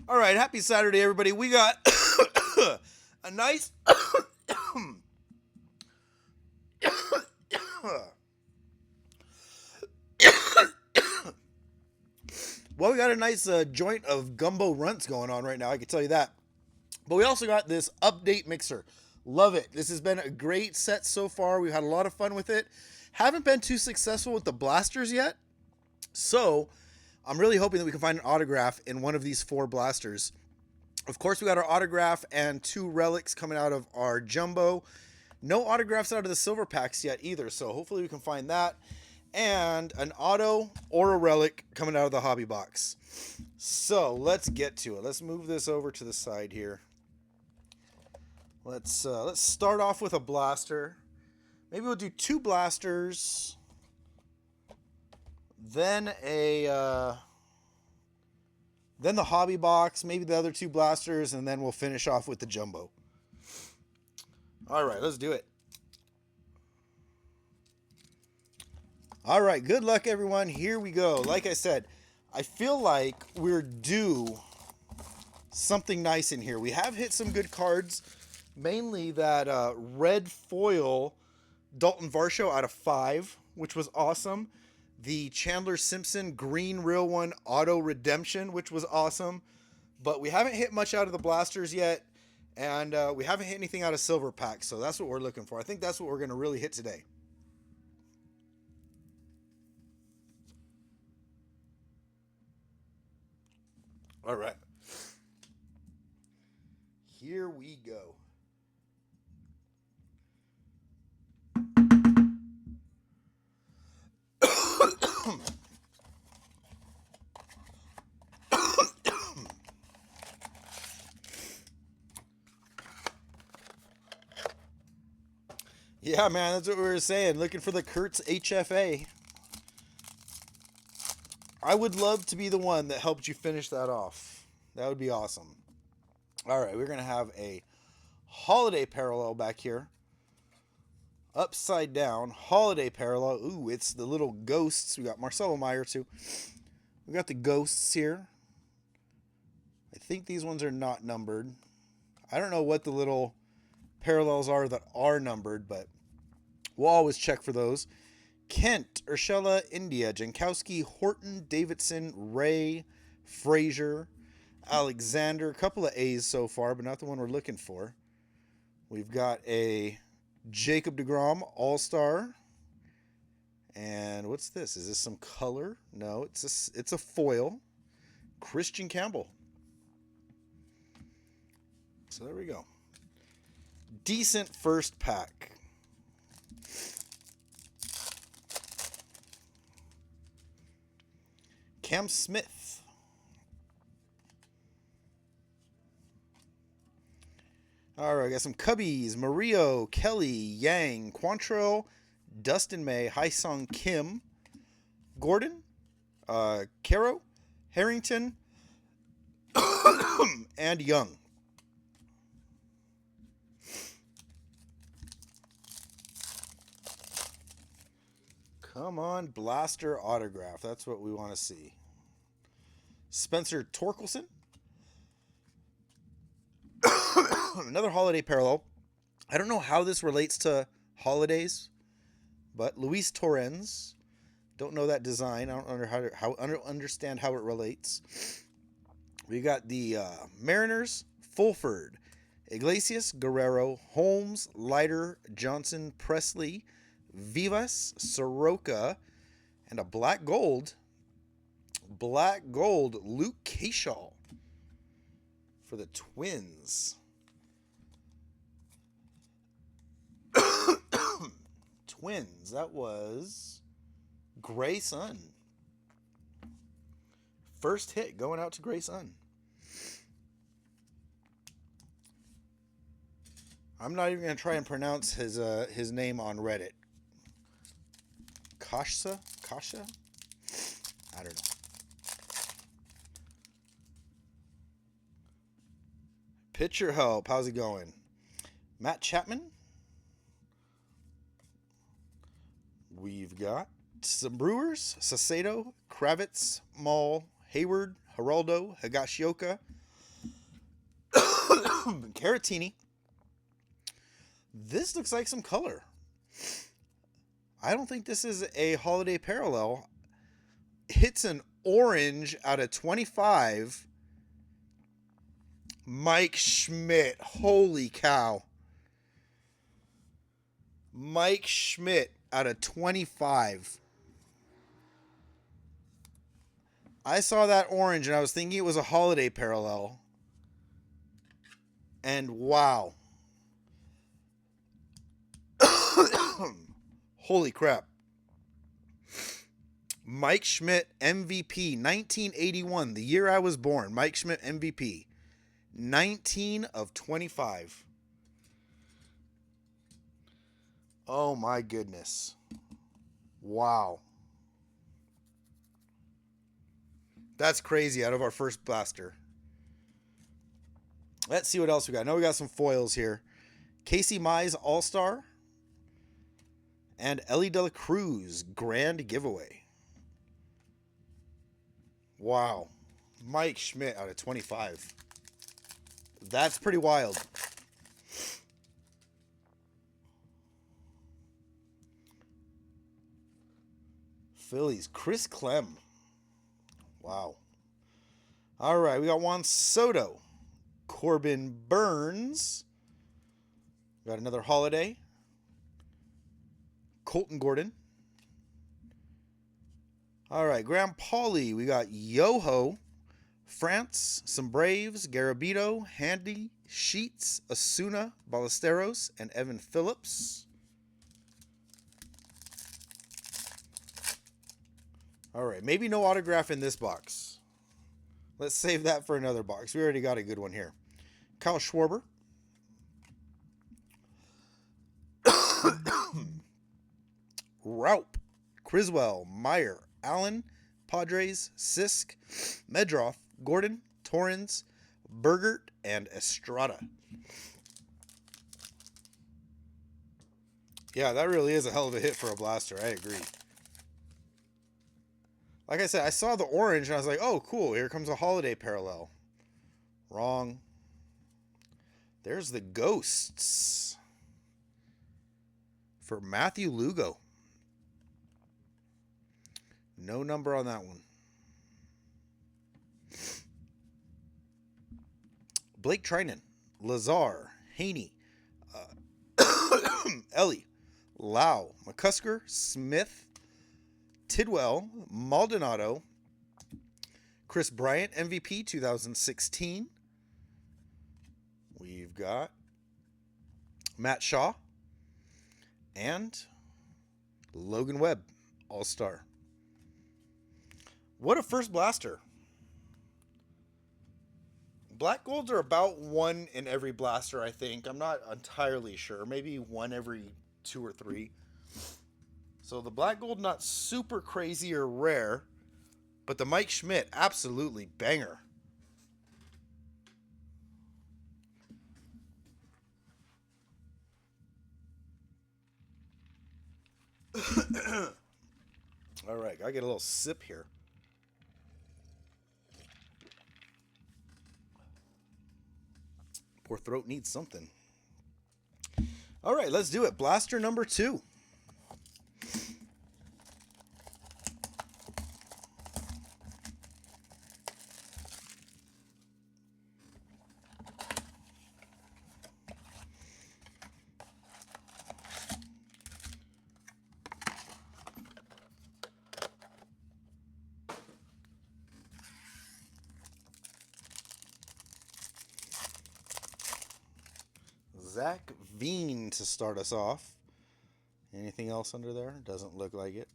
All right, happy Saturday, everybody. We got a nice. Well, we got a nice joint of gumbo runts going on right now. I can tell you that. But we also got this update mixer. Love it. This has been a great set so far. We've had a lot of fun with it. Haven't been too successful with the blasters yet. So I'm really hoping that we can find an autograph in one of these 4 blasters. Of course, we got our autograph and 2 relics coming out of our jumbo. No autographs out of the silver packs yet either, so hopefully we can find that. And an auto or a relic coming out of the hobby box. So let's get to it. Let's move this over to the side here. Let's start off with a blaster. Maybe we'll do 2 blasters. Then then the hobby box, maybe the other 2 blasters, and then we'll finish off with the jumbo. All right, let's do it. All right, good luck, everyone. Here we go. Like I said, I feel like we're due something nice in here. We have hit some good cards, mainly that red foil Dalton Varsho out of 5, which was awesome. The Chandler Simpson green real one auto redemption, which was awesome. But we haven't hit much out of the blasters yet, and we haven't hit anything out of silver packs, so that's what we're looking for. I think that's what we're going to really hit today. All right. Here we go. Yeah, man, that's what we were saying. Looking for the Kurtz HFA. I would love to be the one that helped you finish that off. That would be awesome. All right, we're going to have a holiday parallel back here. Upside down, holiday parallel. Ooh, it's the little ghosts. We got Marcelo Meyer, too. We got the ghosts here. I think these ones are not numbered. I don't know what the little parallels are that are numbered, but we'll always check for those. Kent, Urshela, India, Jankowski, Horton, Davidson, Ray, Frazier, Alexander. A couple of A's so far, but not the one we're looking for. We've got a Jacob deGrom All-Star. And what's this? Is this some color? No, it's a foil. Christian Campbell. So there we go. Decent first pack. Cam Smith. All right, I got some Cubbies. Murillo, Kelly, Yang, Quantrill, Dustin May, Hyesung Kim, Gordon, Caro, Harrington, and Young. Come on, blaster autograph. That's what we want to see. Spencer Torkelson. Another holiday parallel. I don't know how this relates to holidays, but Luis Torrens. Don't know that design. I don't understand how it relates. We got the Mariners, Fulford, Iglesias, Guerrero, Holmes, Leiter, Johnson, Presley, Vivas, Soroka, and a black gold, Luke Kershaw for the Twins. Twins, that was Gray Sun. First hit going out to Gray Sun. I'm not even going to try and pronounce his name on Reddit. Kasha? I don't know. Pitcher help. How's it going? Matt Chapman. We've got some Brewers. Sacedo, Kravitz, Mall, Hayward, Geraldo, Higashioka, Caratini. This looks like some color. I don't think this is a holiday parallel. It's an orange out of 25. Mike Schmidt. Holy cow. Mike Schmidt out of 25. I saw that orange and I was thinking it was a holiday parallel. And wow. Holy crap. Mike Schmidt MVP 1981, the year I was born. Mike Schmidt MVP 19 of 25. Oh my goodness. Wow. That's crazy out of our first blaster. Let's see what else we got. I know we got some foils here. Casey Mize All-Star and Ellie De La Cruz Grand Giveaway. Wow. Mike Schmidt out of 25. That's pretty wild. Phillies, Chris Clem. Wow. All right, we got Juan Soto. Corbin Burns. Got another holiday. Colton Gordon. All right, Graham Pauley. We got Yoho, France, some Braves, Garabito, Handy, Sheets, Asuna, Ballesteros, and Evan Phillips. All right, maybe no autograph in this box. Let's save that for another box. We already got a good one here. Kyle Schwarber. Raup, Criswell, Meyer, Allen, Padres, Sisk, Medroff, Gordon, Torrens, Bergert, and Estrada. Yeah, that really is a hell of a hit for a blaster. I agree. Like I said, I saw the orange and I was like, oh, cool. Here comes a holiday parallel. Wrong. There's the Ghosts for Matthew Lugo. No number on that one. Blake Trinan, Lazar, Haney, Ellie, Lau, McCusker, Smith, Tidwell, Maldonado, Chris Bryant, MVP 2016. We've got Matt Shaw and Logan Webb, All-Star. What a first blaster. Black golds are about one in every blaster, I think. I'm not entirely sure. Maybe one every 2 or 3. So the black gold not super crazy or rare, but the Mike Schmidt, absolutely banger. All right, gotta get a little sip here. Poor throat needs something. All right, let's do it. Blaster number 2. Zach Veen to start us off. Anything else under there? Doesn't look like it.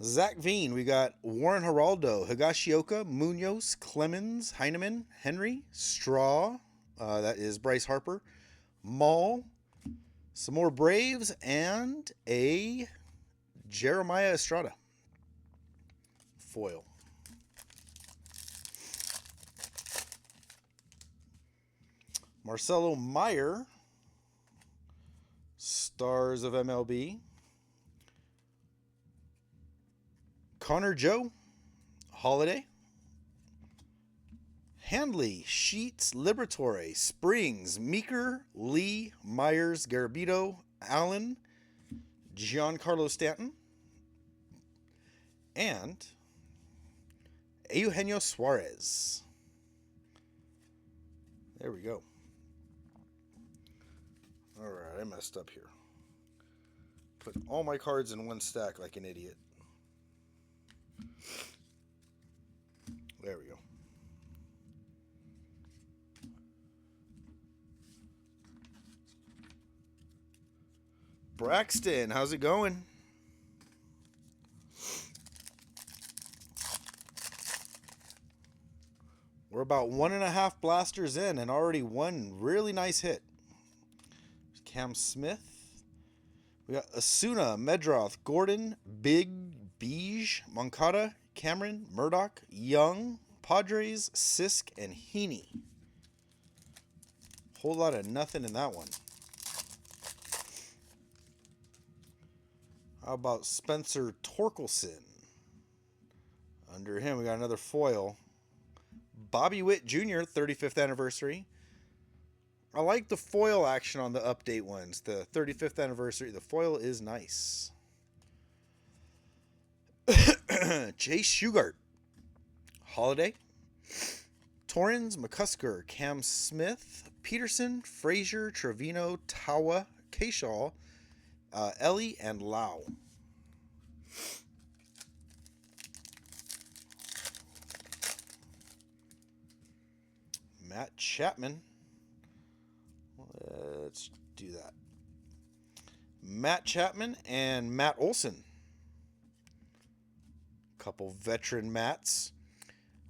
Zach Veen, we got Warren Geraldo, Higashioka, Munoz, Clemens, Heineman, Henry, Straw, that is Bryce Harper, Maul, some more Braves, and a Jeremiah Estrada foil. Marcelo Meyer, Stars of MLB. Connor Joe, Holiday. Handley, Sheets, Liberatore, Springs, Meeker, Lee, Myers, Garabito, Allen, Giancarlo Stanton, and Eugenio Suarez. There we go. Alright, I messed up here. Put all my cards in one stack like an idiot. There we go. Braxton, how's it going? We're about 1.5 blasters in and already one really nice hit. Cam Smith. We got Asuna, Medroth, Gordon, Big, Beige, Moncada, Cameron, Murdoch, Young, Padres, Sisk, and Heaney. Whole lot of nothing in that one. How about Spencer Torkelson? Under him, we got another foil. Bobby Witt Jr., 35th anniversary. I like the foil action on the update ones. The 35th anniversary, the foil is nice. Chase Shugart. Holiday. Torrens, McCusker, Cam Smith, Peterson, Frazier, Trevino, Tawa, Keyshaw, Ellie, and Lau. Matt Chapman. Let's do that. Matt Chapman and Matt Olson. Couple veteran Matts.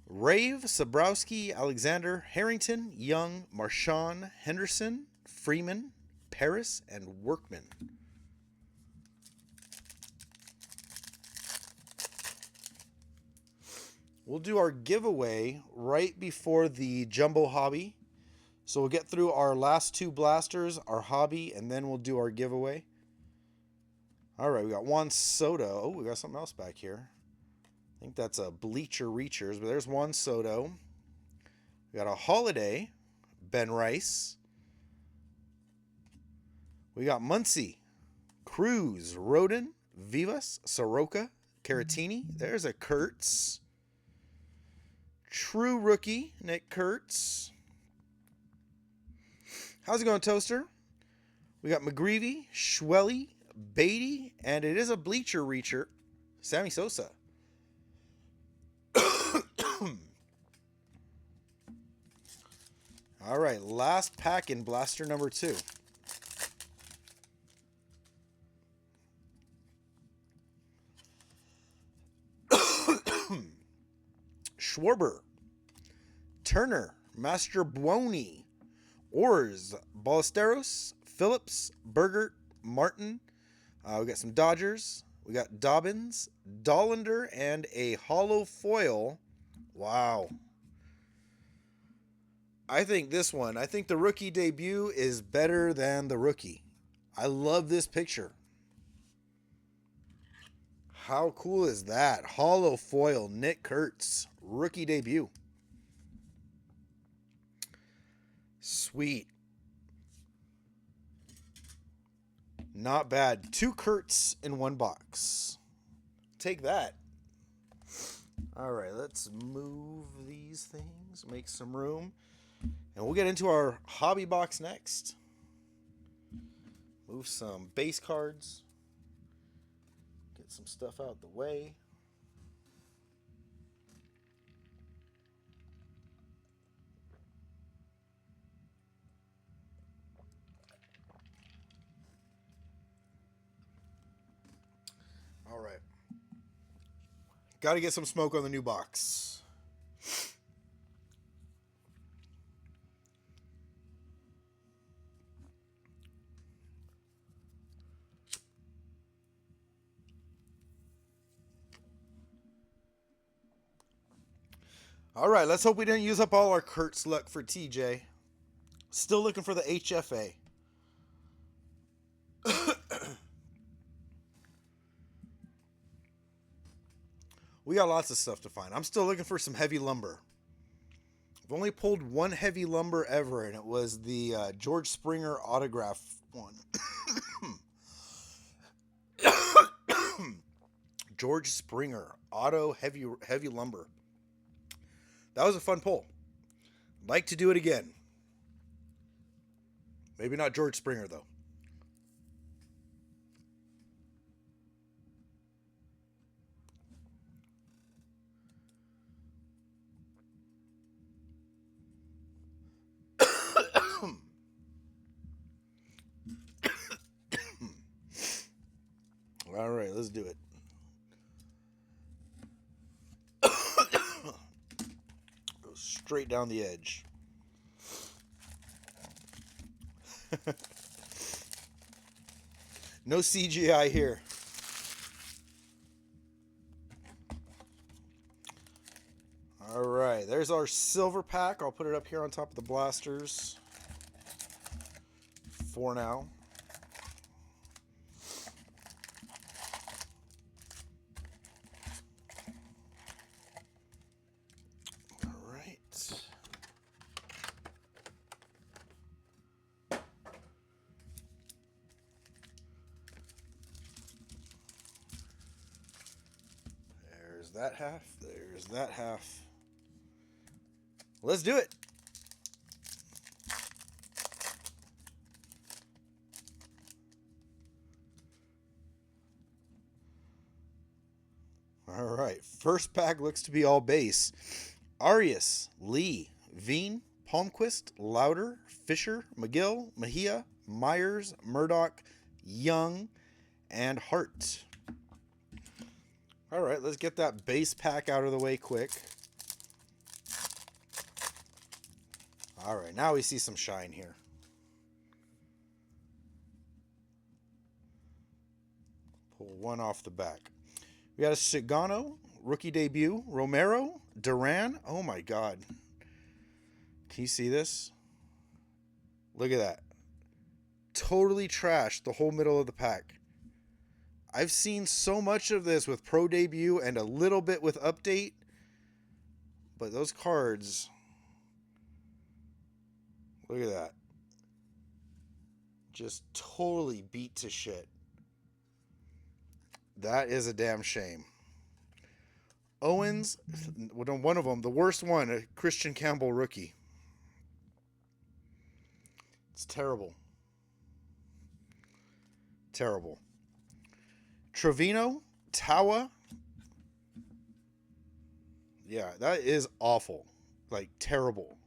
Rave, Sabrowski, Alexander, Harrington, Young, Marchand, Henderson, Freeman, Paris, and Workman. We'll do our giveaway right before the Jumbo Hobby. So we'll get through our last 2 blasters, our hobby, and then we'll do our giveaway. All right, we got Juan Soto. Oh, we got something else back here. I think that's a Bleacher Reachers, but there's Juan Soto. We got a Holiday, Ben Rice. We got Muncy, Cruz, Rodin, Vivas, Soroka, Caratini. There's a Kurtz. True rookie, Nick Kurtz. How's it going, Toaster? We got McGreevy, Schwelly, Beatty, and it is a Bleacher Reacher, Sammy Sosa. All right, last pack in blaster number 2. Schwarber, Turner, Master Buoni, Orrs, Ballesteros, Phillips, Bergert, Martin. We got some Dodgers. We got Dobbins, Dollander, and a hollow foil. Wow. I think this one, I think the rookie debut is better than the rookie. I love this picture. How cool is that? Hollow foil, Nick Kurtz, rookie debut. Sweet. Not bad. 2 Kurtz in 1 box. Take that. All right, let's move these things, make some room, and we'll get into our hobby box next. Move some base cards. Get some stuff out the way. All right. Got to get some smoke on the new box. All right, let's hope we didn't use up all our Kurtz luck for TJ. Still looking for the HFA. We got lots of stuff to find. I'm still looking for some heavy lumber. I've only pulled one heavy lumber ever, and it was the George Springer autograph one. George Springer auto heavy lumber. That was a fun pull. Like to do it again. Maybe not George Springer though. All right, let's do it. Go straight down the edge. No CGI here. All right, there's our silver pack. I'll put it up here on top of the blasters for now. All right. There's that half. There's that half. Let's do it. All right. First pack looks to be all base. Arias, Lee, Veen, Palmquist, Louder, Fisher, McGill, Mejia, Myers, Murdoch, Young, and Hart. All right, let's get that base pack out of the way quick. All right, now we see some shine here. Pull one off the back. We got a Cigano, rookie debut. Romero, Duran. Oh my God. Can you see this? Look at that. Totally trashed the whole middle of the pack. I've seen so much of this with Pro Debut and a little bit with Update. But those cards... Look at that. Just totally beat to shit. That is a damn shame. Owens, one of them, the worst one, a Christian Campbell rookie. It's terrible. Terrible. Trevino, Tawa. Yeah, that is awful. Like, terrible.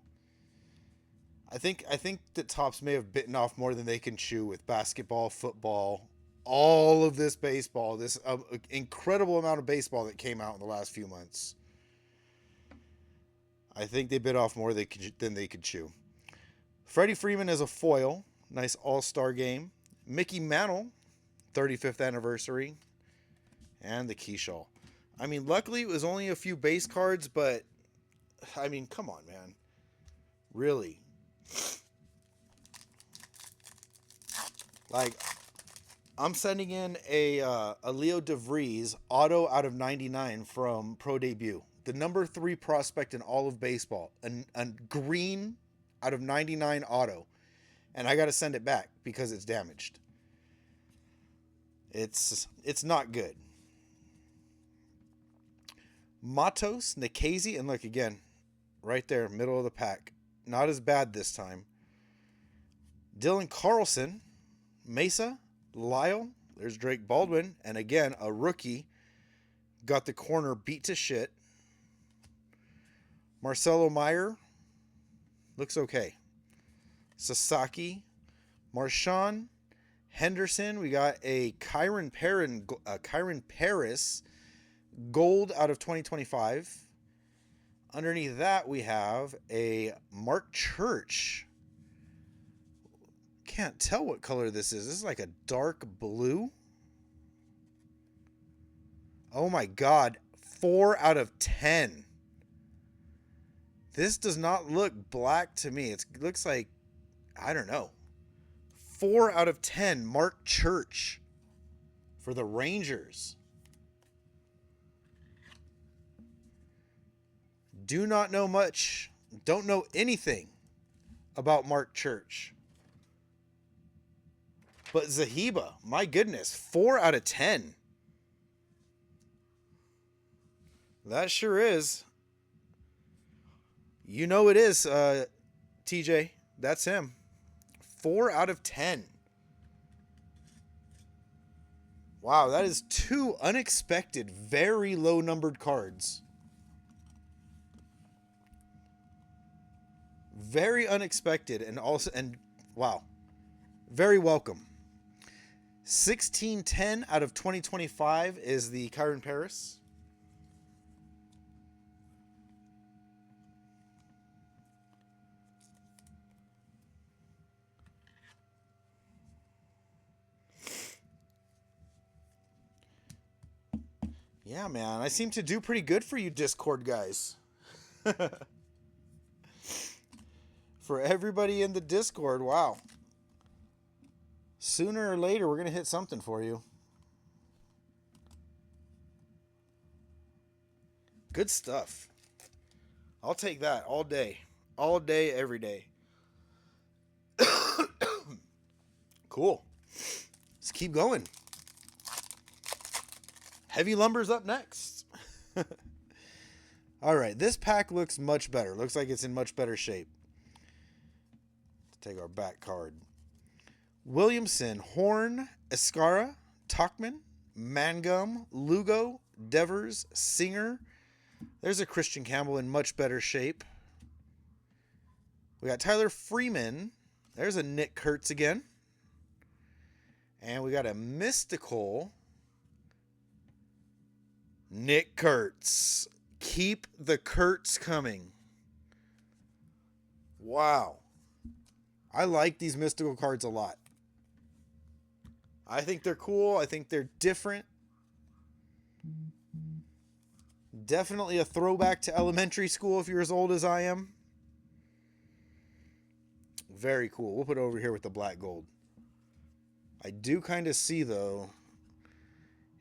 I think that Topps may have bitten off more than they can chew with basketball, football, all of this baseball, this incredible amount of baseball that came out in the last few months. I think they bit off more than they could chew. Freddie Freeman is a foil. Nice all-star game. Mickey Mantle, 35th anniversary. And the Keyshaw. I mean, luckily it was only a few base cards, but, I mean, come on, man. Really? Like, I'm sending in a Leo DeVries auto out of 99 from Pro Debut. The number 3 prospect in all of baseball. A green out of 99 auto. And I got to send it back because it's damaged. It's not good. Matos, Nikhazy, and look again. Right there, middle of the pack. Not as bad this time. Dylan Carlson, Mesa, Lyle. There's Drake Baldwin. And again, a rookie. Got the corner beat to shit. Marcelo Meyer. Looks okay. Sasaki. Marshawn. Henderson. We got a Kyron Paris gold out of 2025. Underneath that, we have a Mark Church. Can't tell what color this is. This is like a dark blue. Oh my God. 4 out of 10. This does not look black to me. It looks like, I don't know. 4 out of 10. Mark Church for the Rangers. Do not know much Don't know anything about Mark Church. But Zahiba, my goodness, 4 out of 10. That sure is. You know it is, TJ. That's him. 4 out of 10. Wow, that is 2 unexpected, very low numbered cards. Very unexpected and wow. Very welcome. 1610 out of 2025 is the Kyron Paris. Yeah, man, I seem to do pretty good for you Discord guys. For everybody in the Discord, wow. Sooner or later, we're going to hit something for you. Good stuff. I'll take that all day. All day, every day. Cool. Let's keep going. Heavy Lumber's up next. All right, this pack looks much better. Looks like it's in much better shape. Let's take our back card. Williamson, Horn, Escara, Talkman, Mangum, Lugo, Devers, Singer. There's a Christian Campbell in much better shape. We got Tyler Freeman. There's a Nick Kurtz again. And we got a mystical Nick Kurtz. Keep the Kurtz coming. Wow. I like these mystical cards a lot. I think they're cool. I think they're different. Definitely a throwback to elementary school if you're as old as I am. Very cool. We'll put it over here with the black gold. I do kind of see, though,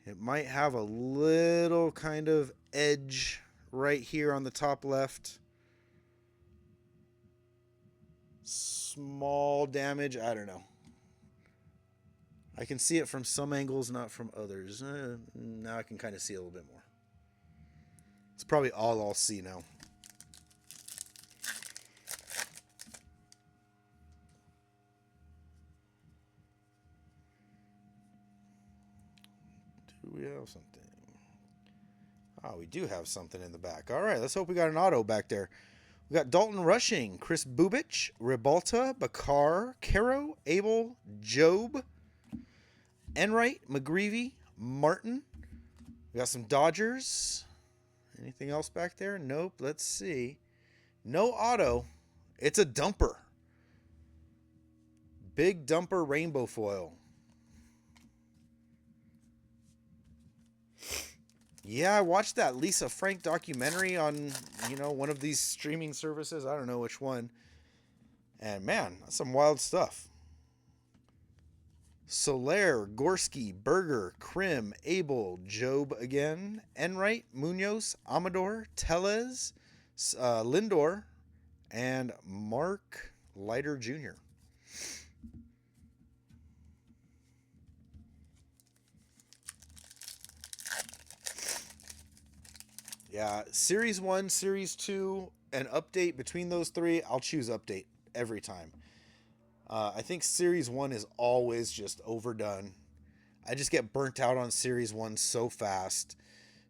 it might have a little kind of edge right here on the top left. Small damage. I don't know. I can see it from some angles, not from others. Now I can kind of see a little bit more. It's probably all I'll see now. Do we have something? Oh, we do have something in the back. All right, let's hope we got an auto back there. We got Dalton Rushing, Chris Bubich, Ribalta, Bakar, Caro, Abel, Job, Enright, McGreevy, Martin. We got some Dodgers. Anything else back there? Nope. Let's see. No auto. It's a dumper. Big dumper rainbow foil. Yeah, I watched that Lisa Frank documentary on, one of these streaming services. I don't know which one. And man, that's some wild stuff. Soler, Gorski, Berger, Krim, Abel, Job again, Enright, Munoz, Amador, Tellez, Lindor, and Mark Leiter Jr. Yeah, Series 1, Series 2, an update between those three, I'll choose update every time. I think Series 1 is always just overdone. I just get burnt out on Series 1 so fast.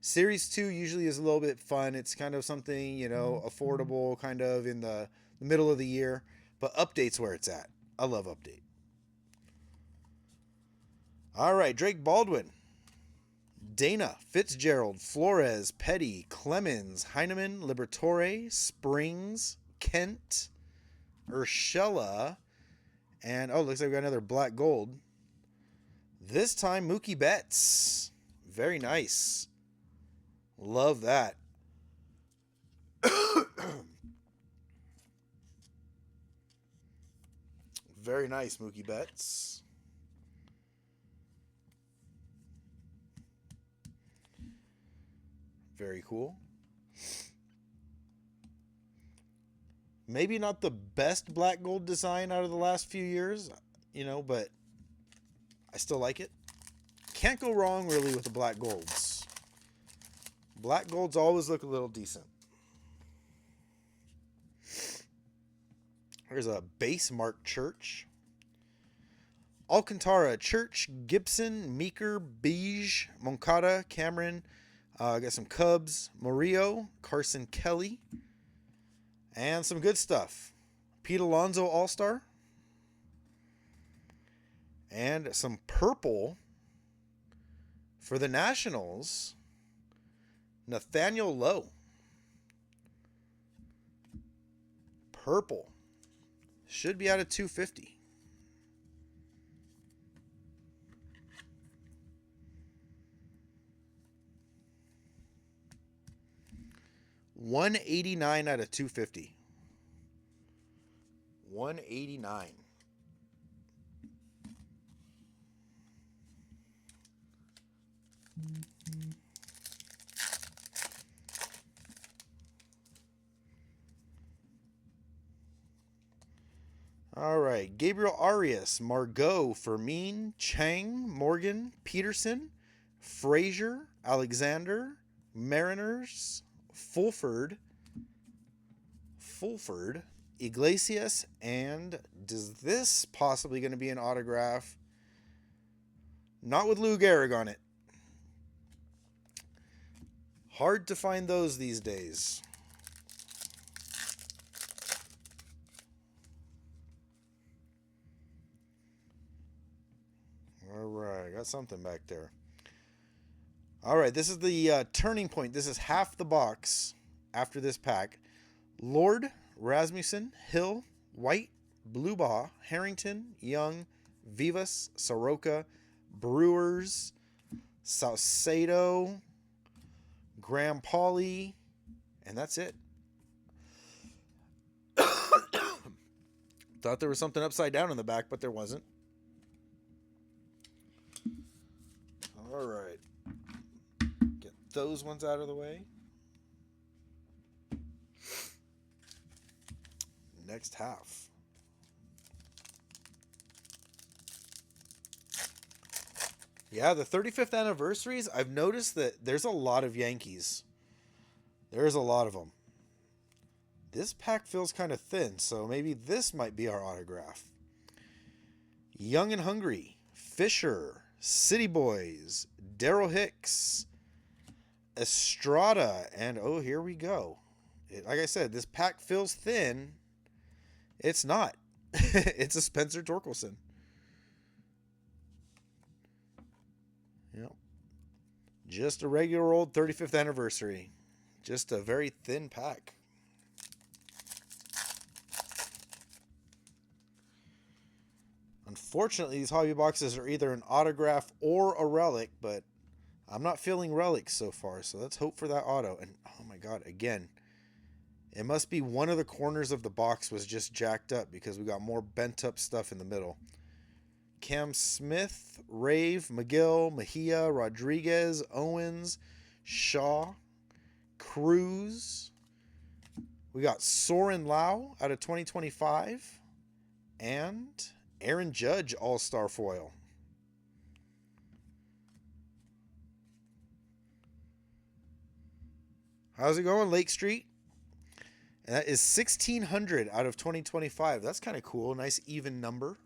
Series 2 usually is a little bit fun. It's kind of something, affordable, kind of in the middle of the year. But update's where it's at. I love update. All right, Drake Baldwin. Dana, Fitzgerald, Flores, Petty, Clemens, Heineman, Liberatore, Springs, Kent, Urshela, and looks like we got another black gold. This time Mookie Betts. Very nice. Love that. Very nice, Mookie Betts. Very cool. Maybe not the best black gold design out of the last few years, but I still like it. Can't go wrong really with the black golds. Black golds always look a little decent. There's a base marked church. Alcantara, Church, Gibson, Meeker, Beige, Moncada, Cameron. Got some Cubs, Murillo, Carson Kelly. And some good stuff. Pete Alonso All-Star. And some purple for the Nationals. Nathaniel Lowe. Purple. Should be out of 250. $189 out of 250. 189. All right. Gabriel Arias, Margot, Fermin, Chang, Morgan, Peterson, Frazier, Alexander, Mariners, Fulford, Iglesias, and is this possibly going to be an autograph? Not with Lou Gehrig on it. Hard to find those these days. All right, got something back there. All right, this is the turning point. This is half the box after this pack. Lord, Rasmussen, Hill, White, Bluebaugh, Harrington, Young, Vivas, Soroka, Brewers, Saucedo, Graham Pauley, and that's it. Thought there was something upside down in the back, but there wasn't. All right. Get those ones out of the way. Next half. Yeah, the 35th anniversaries, I've noticed that there's a lot of Yankees. There's a lot of them. This pack feels kind of thin, so maybe this might be our autograph. Young and Hungry, Fisher, City Boys, Darryl Hicks, Estrada, and oh, here we go. Like I said, this pack feels thin. It's not. It's a Spencer Torkelson. Yep. Just a regular old 35th anniversary. Just a very thin pack. Unfortunately, these hobby boxes are either an autograph or a relic, but I'm not feeling relics so far, so let's hope for that auto. And oh my god, again, it must be one of the corners of the box was just jacked up because we got more bent up stuff in the middle. Cam Smith, Rave, McGill, Mejia, Rodriguez, Owens, Shaw, Cruz. We got Soren Lau out of 2025 and Aaron Judge All-Star Foil. How's it going, Lake Street? And that is 1,600 out of 2025. That's kind of cool. Nice even number.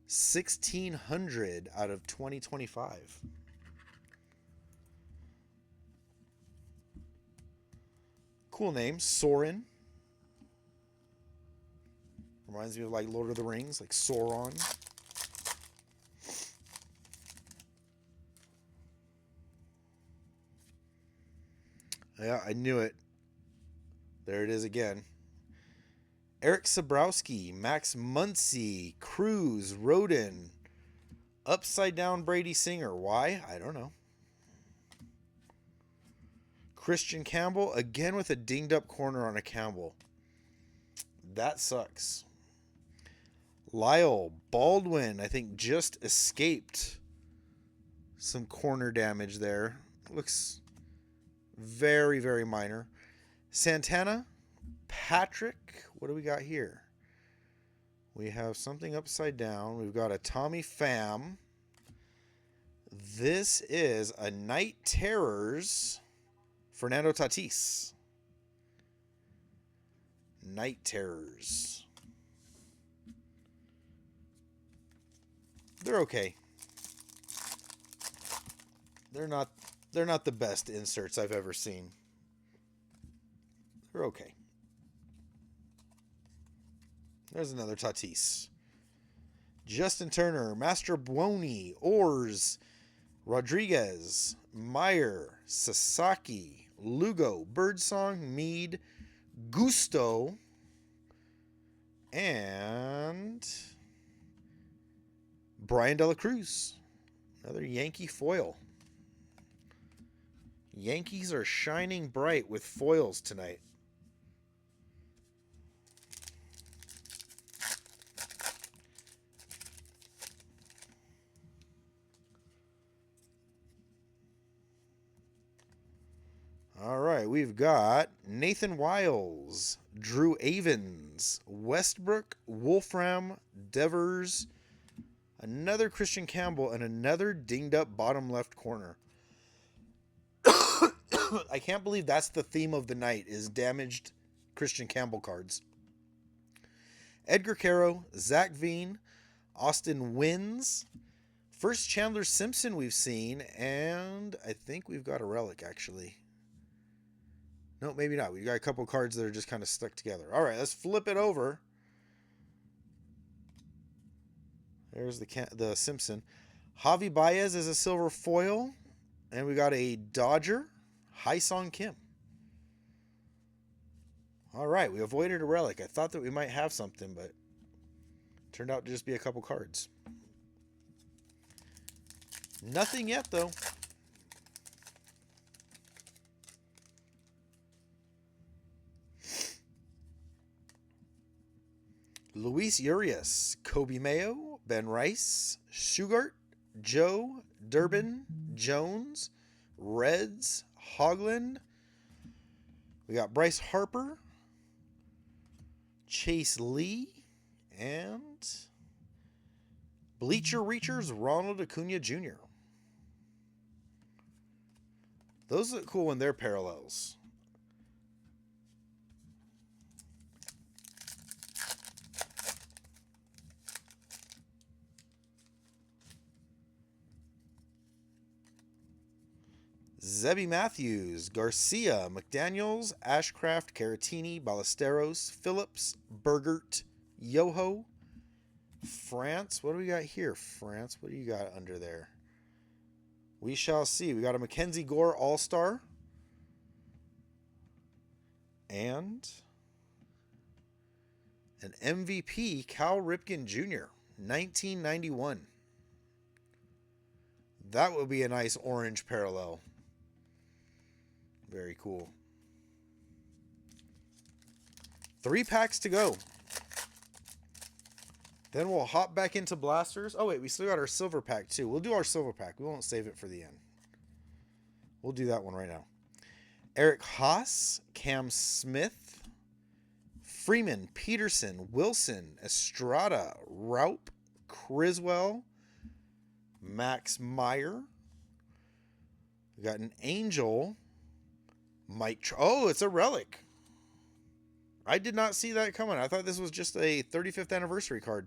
1,600 out of 2025. Cool name, Soren. Reminds me of like Lord of the Rings, like Sauron. Yeah, I knew it. There it is again. Eric Sabrowski, Max Muncy, Cruz, Roden, Upside Down Brady Singer. Why? I don't know. Christian Campbell, again with a dinged up corner on a Campbell. That sucks. Lyle Baldwin, I think just escaped some corner damage there. Looks very, very minor. Santana, Patrick. What do we got here? We have something upside down. We've got a Tommy Pham. This is a Night Terrors Fernando Tatis. Night Terrors. They're okay. They're not the best inserts I've ever seen. They're okay. There's another Tatis. Justin Turner, Mastrobuoni, Orz, Rodriguez, Meyer, Sasaki, Lugo, Birdsong, Mead, Gusto, and Brian De La Cruz. Another Yankee foil. Yankees are shining bright with foils tonight. All right, we've got Nathan Wiles, Drew Avens, Westbrook, Wolfram, Devers, another Christian Campbell, and another dinged up bottom left corner. I can't believe that's the theme of the night, is damaged Christian Campbell cards. Edgar Caro, Zach Veen, Austin Wins, first Chandler Simpson we've seen, and I think we've got a relic actually. No, maybe not. We've got a couple cards that are just kind of stuck together. All right, let's flip it over. There's the Simpson. Javi Baez is a silver foil. And we got a Dodger, Hyesung Kim. All right, we avoided a relic. I thought that we might have something, but turned out to just be a couple cards. Nothing yet, though. Luis Urias, Kobe Mayo, Ben Rice, Shugart, Joe, Durbin, Jones, Reds, Hoagland. We got Bryce Harper, Chase Lee, and Bleacher Reachers, Ronald Acuna Jr. Those look cool when they're parallels. Zebby Matthews, Garcia, McDaniels, Ashcraft, Caratini, Ballesteros, Phillips, Bergert, Yoho, France. What do we got here? France, what do you got under there? We shall see. We got a Mackenzie Gore All-Star. And an MVP, Cal Ripken Jr., 1991. That would be a nice orange parallel. Very cool. 3 packs to go. Then we'll hop back into blasters. Oh, wait, we still got our silver pack, too. We'll do our silver pack. We won't save it for the end. We'll do that one right now. Eric Haas, Cam Smith, Freeman, Peterson, Wilson, Estrada, Raup, Criswell, Max Meyer. We got an Angel, Mike. Oh, it's a relic. I did not see that coming. I thought this was just a 35th anniversary card.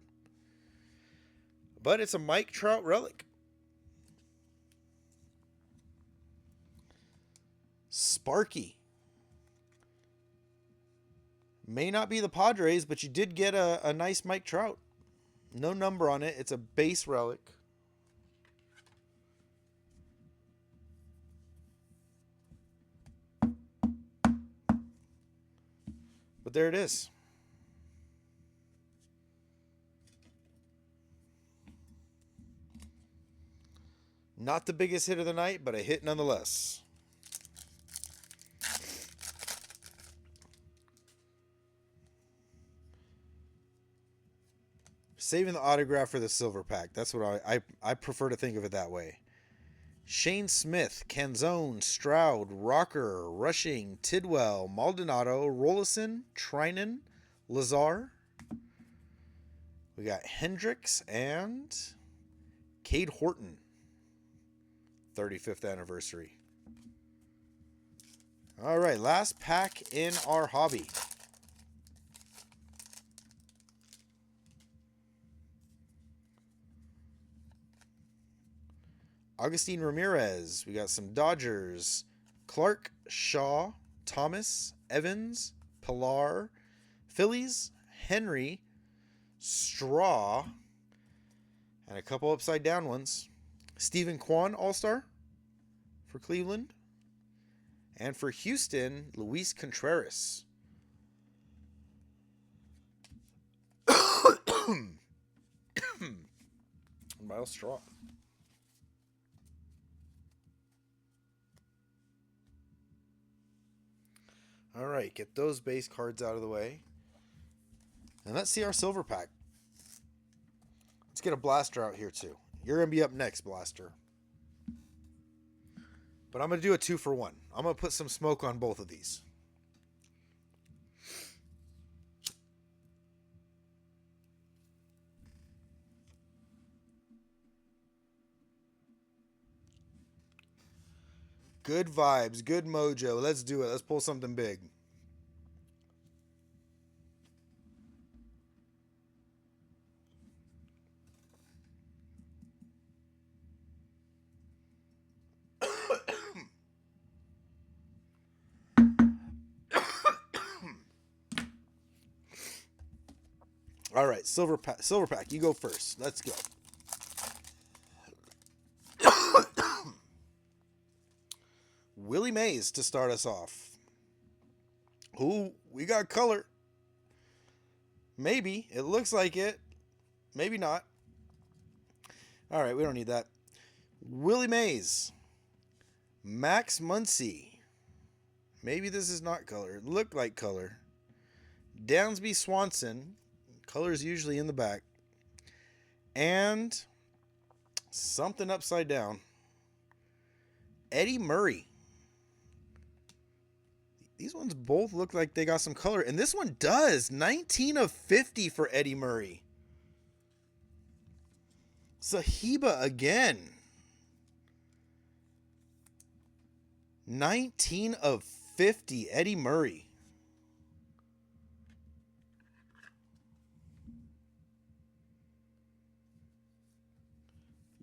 But it's a Mike Trout relic. Sparky. May not be the Padres, but you did get a nice Mike Trout. No number on it. It's a base relic. But there it is. Not the biggest hit of the night, but a hit nonetheless. Saving the autograph for the silver pack. That's what I prefer to think of it that way. Shane Smith, Canzone, Stroud, Rocker, Rushing, Tidwell, Maldonado, Rollison, Trinan, Lazar. We got Hendricks and Cade Horton. 35th anniversary. All right, last pack in our hobby. Agustin Ramirez. We got some Dodgers. Clark, Shaw, Thomas, Evans, Pilar, Phillies, Henry, Straw, and a couple upside down ones. Stephen Kwan, All-Star for Cleveland. And for Houston, Luis Contreras. Miles Straw. All right, get those base cards out of the way. And let's see our silver pack. Let's get a blaster out here too. You're going to be up next, Blaster. But I'm going to do a 2-for-1. I'm going to put some smoke on both of these. Good vibes, good mojo. Let's do it. Let's pull something big. All right, silver pack, you go first. Let's go. Willie Mays to start us off. Ooh, we got color. Maybe. It looks like it. Maybe not. All right, we don't need that. Willie Mays. Max Muncy. Maybe this is not color. It looked like color. Dansby Swanson. Color's usually in the back. And something upside down. Eddie Murray. These ones both look like they got some color. And this one does. 19 of 50 for Eddie Murray. Sahiba again. 19 of 50. Eddie Murray.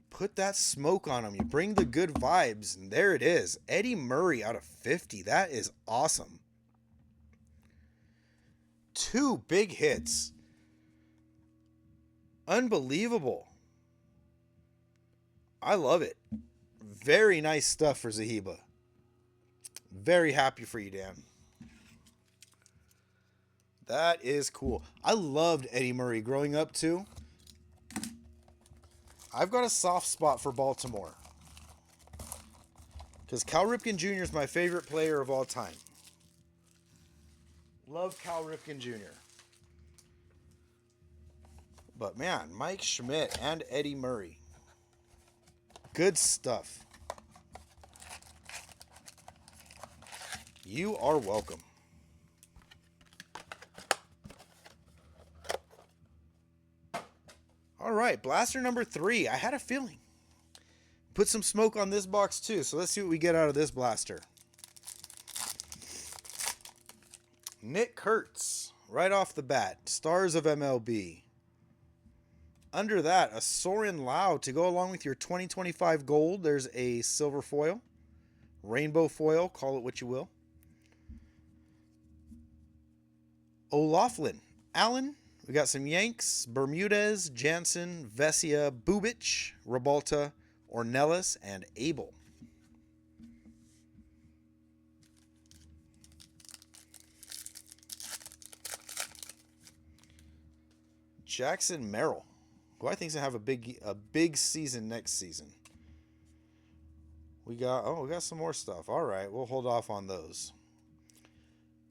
Put that smoke on him. You bring the good vibes. And there it is. Eddie Murray out of 50. That is awesome. 2 big hits. Unbelievable. I love it. Very nice stuff for Zahiba. Very happy for you, Dan. That is cool. I loved Eddie Murray growing up too. I've got a soft spot for Baltimore. Because Cal Ripken Jr. is my favorite player of all time. Love Cal Ripken Jr. But man, Mike Schmidt and Eddie Murray. Good stuff. You are welcome. All right, blaster number 3. I had a feeling. Put some smoke on this box too, so let's see what we get out of this blaster. Nick Kurtz, right off the bat. Stars of MLB. Under that, a Soren Lau to go along with your 2025 gold. There's a silver foil. Rainbow foil, call it what you will. O'Laughlin, Allen. We got some Yanks, Bermudez, Jansen, Vesia, Bubich, Rabalta, Ornelas, and Abel. Jackson Merrill, who I think is gonna have a big season next season. We got some more stuff. All right, we'll hold off on those.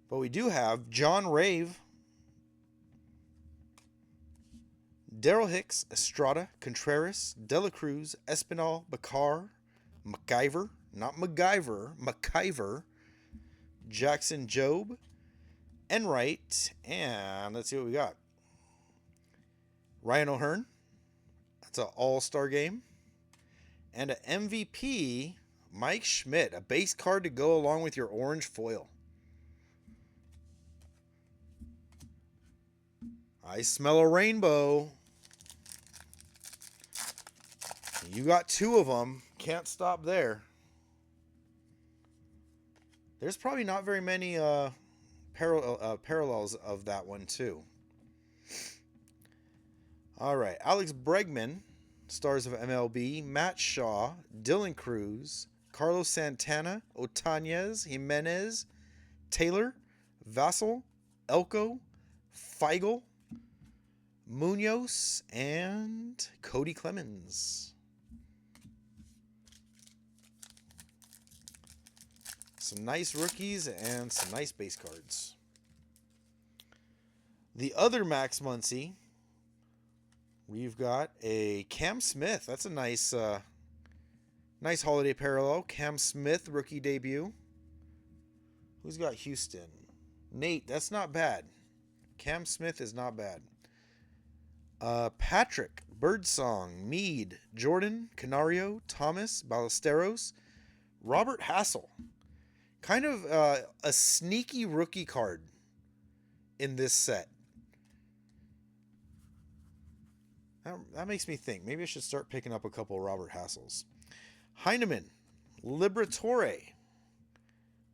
But we do have John Rave, Daryl Hicks, Estrada, Contreras, Dela Cruz, Espinal, Bakar, McIver, not MacGyver, McIver, Jackson Jobe, Enright, and let's see what we got. Ryan O'Hearn, that's an all-star game. And an MVP, Mike Schmidt, a base card to go along with your orange foil. I smell a rainbow. You got two of them. Can't stop there. There's probably not very many parallels of that one, too. All right. Alex Bregman, stars of MLB. Matt Shaw, Dylan Cruz, Carlos Santana, Otanez, Jimenez, Taylor, Vassell, Elko, Feigl, Munoz, and Cody Clemens. Some nice rookies and some nice base cards. The other Max Muncy, we've got a Cam Smith. That's a nice nice holiday parallel. Cam Smith, rookie debut. Who's got Houston? Nate, that's not bad. Cam Smith is not bad. Patrick, Birdsong, Mead, Jordan, Canario, Thomas, Ballesteros, Robert Hassel. Kind of a sneaky rookie card in this set. That makes me think. Maybe I should start picking up a couple of Robert Hassels. Heineman, Liberatore.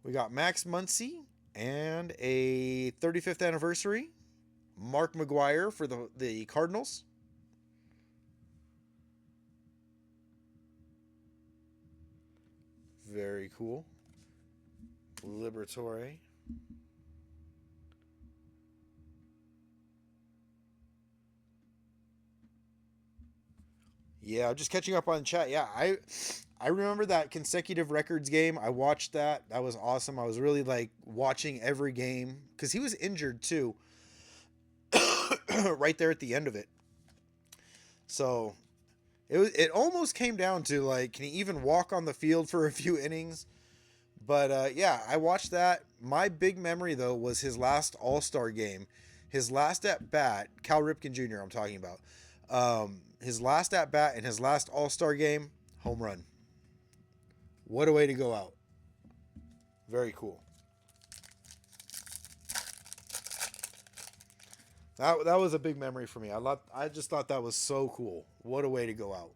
We got Max Muncy and a 35th anniversary. Mark McGwire for the Cardinals. Very cool. Liberatore. Yeah, just catching up on chat. Yeah, I remember that consecutive records game. I watched that. That was awesome. I was really like watching every game because he was injured too. Right there at the end of it. So it almost came down to like, can he even walk on the field for a few innings? But yeah, I watched that. My big memory though was his last All-Star game, his last at bat. Cal Ripken Jr. I'm talking about. His last at bat and his last All-Star game, home run. What a way to go out. Very cool. That was a big memory for me. I just thought that was so cool. What a way to go out.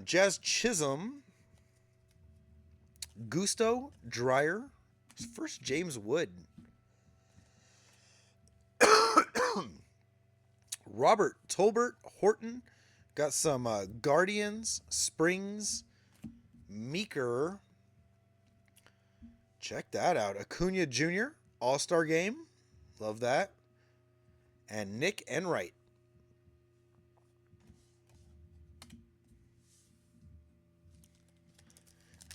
Jazz Chisholm. Gusto Dreyer. First James Wood. Robert Tolbert Horton. Got some Guardians, Springs, Meeker. Check that out. Acuna Jr., All-Star Game. Love that. And Nick Enright.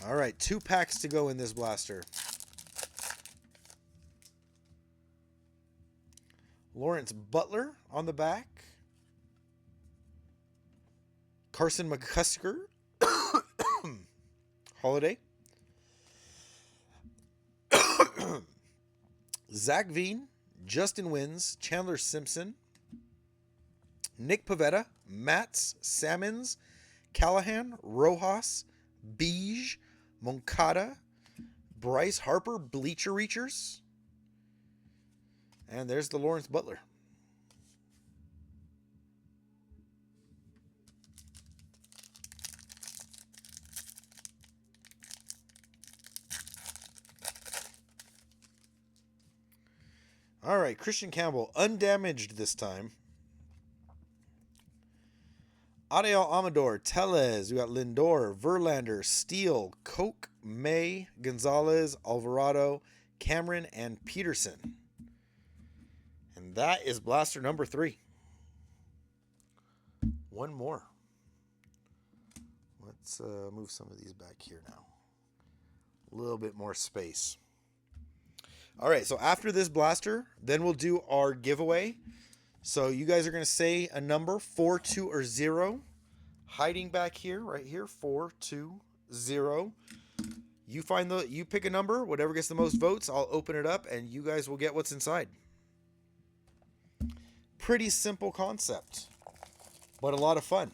All right, 2 packs to go in this blaster. Lawrence Butler on the back. Carson McCusker. Holiday. Zach Veen, Justin Wins, Chandler Simpson, Nick Pivetta, Matz, Salmons, Callahan, Rojas, Beige, Moncada, Bryce Harper, Bleacher Reachers, and there's the Lawrence Butler. All right, Christian Campbell, undamaged this time. Ariel Amador, Tellez, we got Lindor, Verlander, Steele, Koch, May, Gonzalez, Alvarado, Cameron, and Peterson. And that is blaster number 3. One more. Let's move some of these back here now. A little bit more space. All right, so after this blaster, then we'll do our giveaway. So you guys are going to say a number, 4, 2, or 0. hiding back here, right here, 420. You pick a number, whatever gets the most votes, I'll open it up and you guys will get what's inside. Pretty simple concept, but a lot of fun.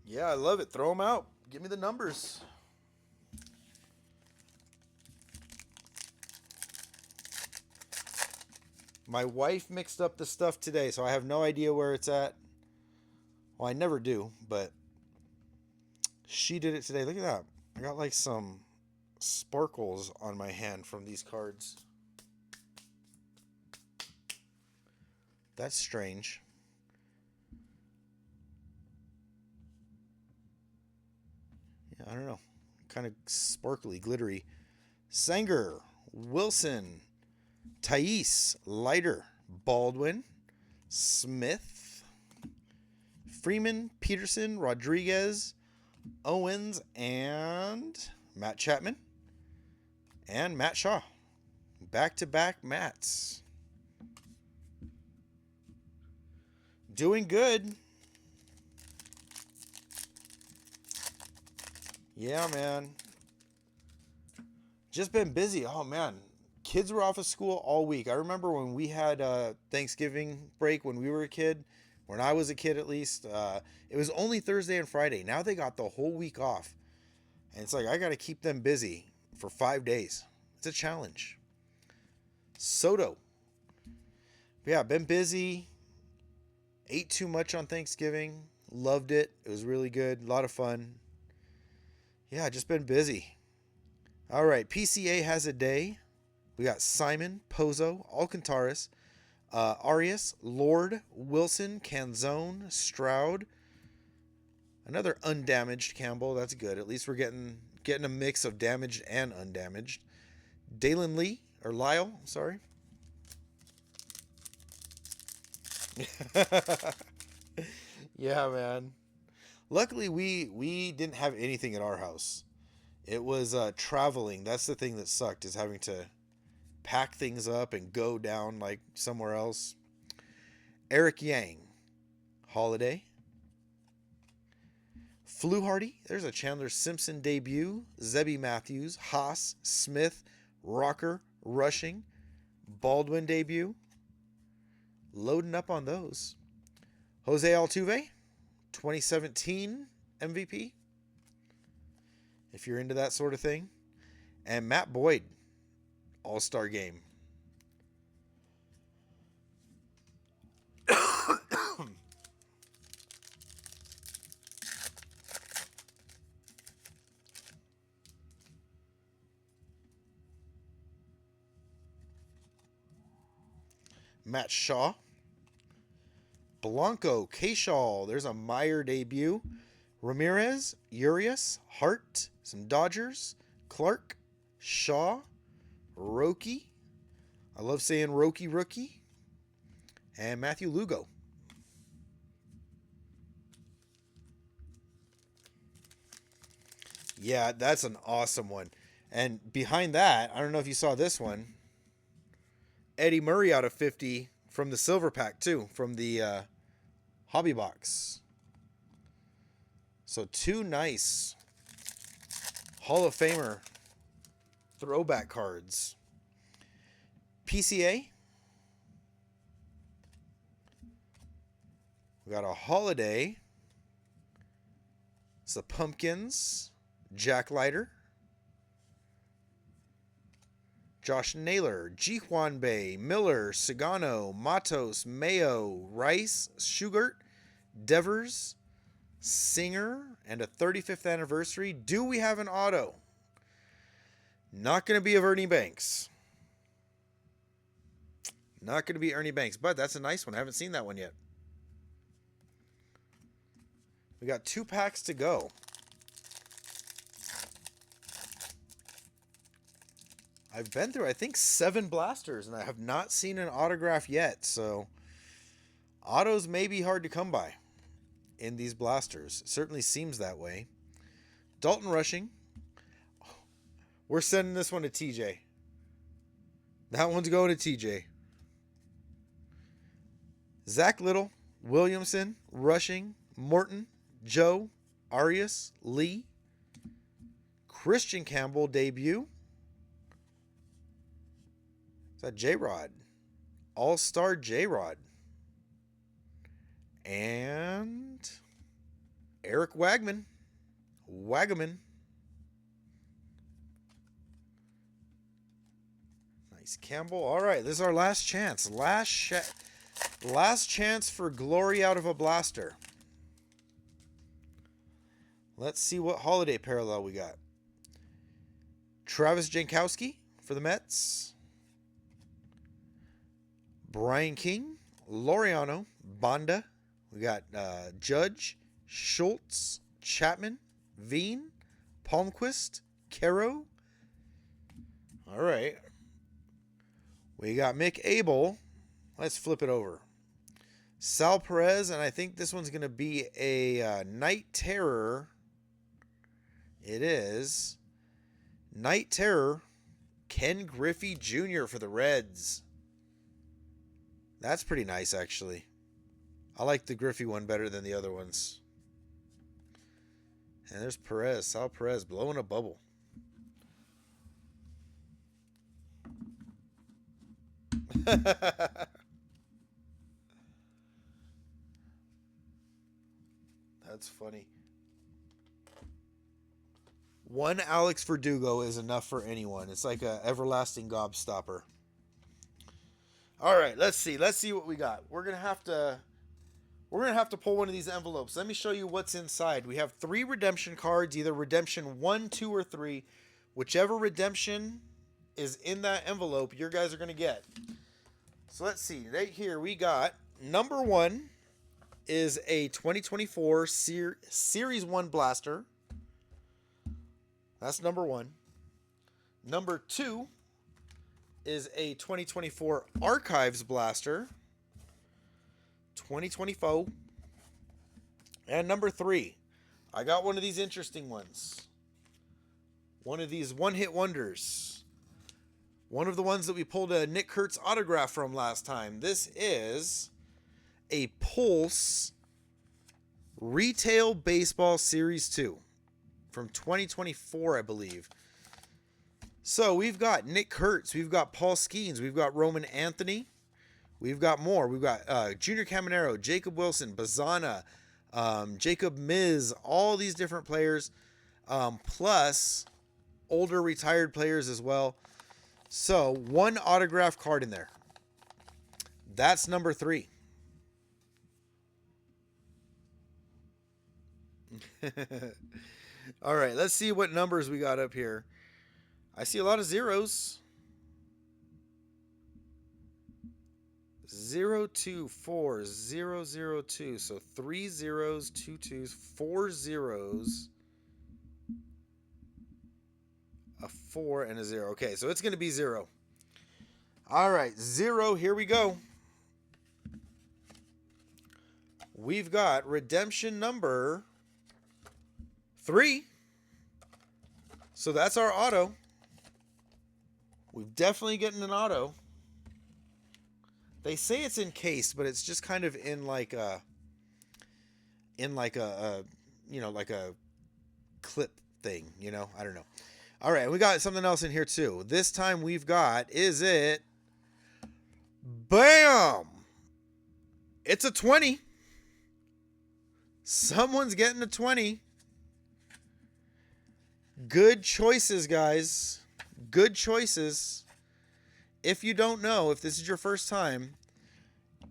Yeah, I love it. Throw them out. Give me the numbers. My wife mixed up the stuff today, so I have no idea where it's at. Well, I never do, but she did it today. Look at that. I got like some sparkles on my hand from these cards. That's strange. I don't know. Kind of sparkly, glittery. Sanger, Wilson, Thais, Leiter, Baldwin, Smith, Freeman, Peterson, Rodriguez, Owens, and Matt Chapman, and Matt Shaw. Back-to-back Matts. Doing good. Yeah, man. Just been busy. Oh, man. Kids were off of school all week. I remember when we had Thanksgiving break when we were a kid, when I was a kid at least. It was only Thursday and Friday. Now they got the whole week off. And it's like, I got to keep them busy for 5 days. It's a challenge. Soto. Yeah, been busy. Ate too much on Thanksgiving. Loved it. It was really good. A lot of fun. Yeah, just been busy. All right, PCA has a day. We got Simon, Pozo, Alcantaris, Arias, Lord, Wilson, Canzone, Stroud. Another undamaged Campbell. That's good. At least we're getting a mix of damaged and undamaged. Dalen Lee, or Lyle, sorry. Yeah, man. Luckily, we didn't have anything at our house. It was traveling. That's the thing that sucked, is having to pack things up and go down like somewhere else. Eric Yang, Holiday. Fluharty, there's a Chandler Simpson debut. Zebby Matthews, Haas, Smith, Rocker, Rushing, Baldwin debut. Loading up on those. Jose Altuve, 2017 MVP, if you're into that sort of thing. And Matt Boyd, All-Star Game. Matt Shaw. Blanco, Keyshaw. There's a Meyer debut. Ramirez, Urias, Hart, some Dodgers, Clark, Shaw, Roki. I love saying Roki rookie. And Matthew Lugo. Yeah, that's an awesome one. And behind that, I don't know if you saw this one. Eddie Murray out of 50 from the silver pack too, from the hobby box. So 2 nice Hall of Famer throwback cards. PCA. We got a Holiday. It's the Pumpkins. Jack Leiter. Josh Naylor, Ji-Hwan Bay, Miller, Sagano, Matos, Mayo, Rice, Shugart, Devers, Singer, and a 35th anniversary. Do we have an auto? Not going to be of Ernie Banks. Not going to be Ernie Banks, but that's a nice one. I haven't seen that one yet. We got 2 packs to go. I've been through, I think, 7 blasters, and I have not seen an autograph yet, so autos may be hard to come by. in these blasters. It certainly seems that way. Dalton Rushing. We're sending this one to TJ. That one's going to TJ. Zach Little, Williamson, Rushing, Morton, Joe, Arias, Lee, Christian Campbell debut. Is that J-Rod? All-Star J-Rod. And Eric Wagman. Nice Campbell. All right, this is our last chance. Last chance for glory out of a blaster. Let's see what holiday parallel we got. Travis Jankowski for the Mets. Brian King, Laureano, Banda. We got Judge, Schultz, Chapman, Veen, Palmquist, Caro. All right. We got Mick Abel. Let's flip it over. Sal Perez, and I think this one's going to be a Night Terror. It is Night Terror, Ken Griffey Jr. for the Reds. That's pretty nice, actually. I like the Griffey one better than the other ones. And there's Perez, Sal Perez, blowing a bubble. That's funny. One Alex Verdugo is enough for anyone. It's like a everlasting gobstopper. All right, let's see. Let's see what we got. We're gonna have to pull one of these envelopes. Let me show you what's inside. We have 3 redemption cards, either redemption 1, 2, or 3. Whichever redemption is in that envelope, your guys are gonna get. So let's see. Right here we got number 1 is a 2024 Series 1 blaster. That's number 1. Number 2 is a 2024 Archives blaster. 2024. And number 3, I got one of these interesting ones. One of these one-hit wonders. One of the ones that we pulled a Nick Kurtz autograph from last time. This is a Pulse Retail Baseball Series 2 from 2024, I believe. So we've got Nick Kurtz, we've got Paul Skeens, we've got Roman Anthony, we've got more. We've got Junior Caminero, Jacob Wilson, Bazana, Jacob Miz, all these different players, plus older retired players as well. So one autograph card in there. That's number 3. All right, let's see what numbers we got up here. I see a lot of zeros. 024002. So 3 zeros, 2 twos, 4 zeros, a 4, and a 0. Okay, so it's going to be 0. All right, 0. Here we go. We've got redemption number 3. So that's our auto. We've definitely getting an auto. They say it's encased, but it's just kind of in like a like a clip thing, you know? I don't know. All right, we got something else in here too. This time we've got, is it? Bam! It's a 20. Someone's getting a 20. Good choices, guys. Good choices. If you don't know, if this is your first time,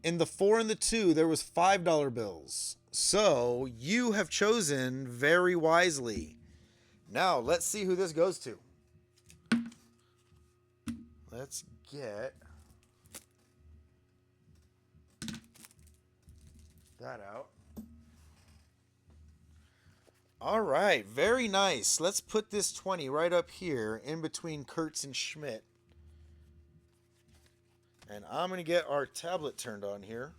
in the 4 and the 2, there was $5 bills. So you have chosen very wisely. Now, let's see who this goes to. Let's get that out. All right, very nice. Let's put this 20 right up here in between Kurtz and Schmidt. And I'm going to get our tablet turned on here.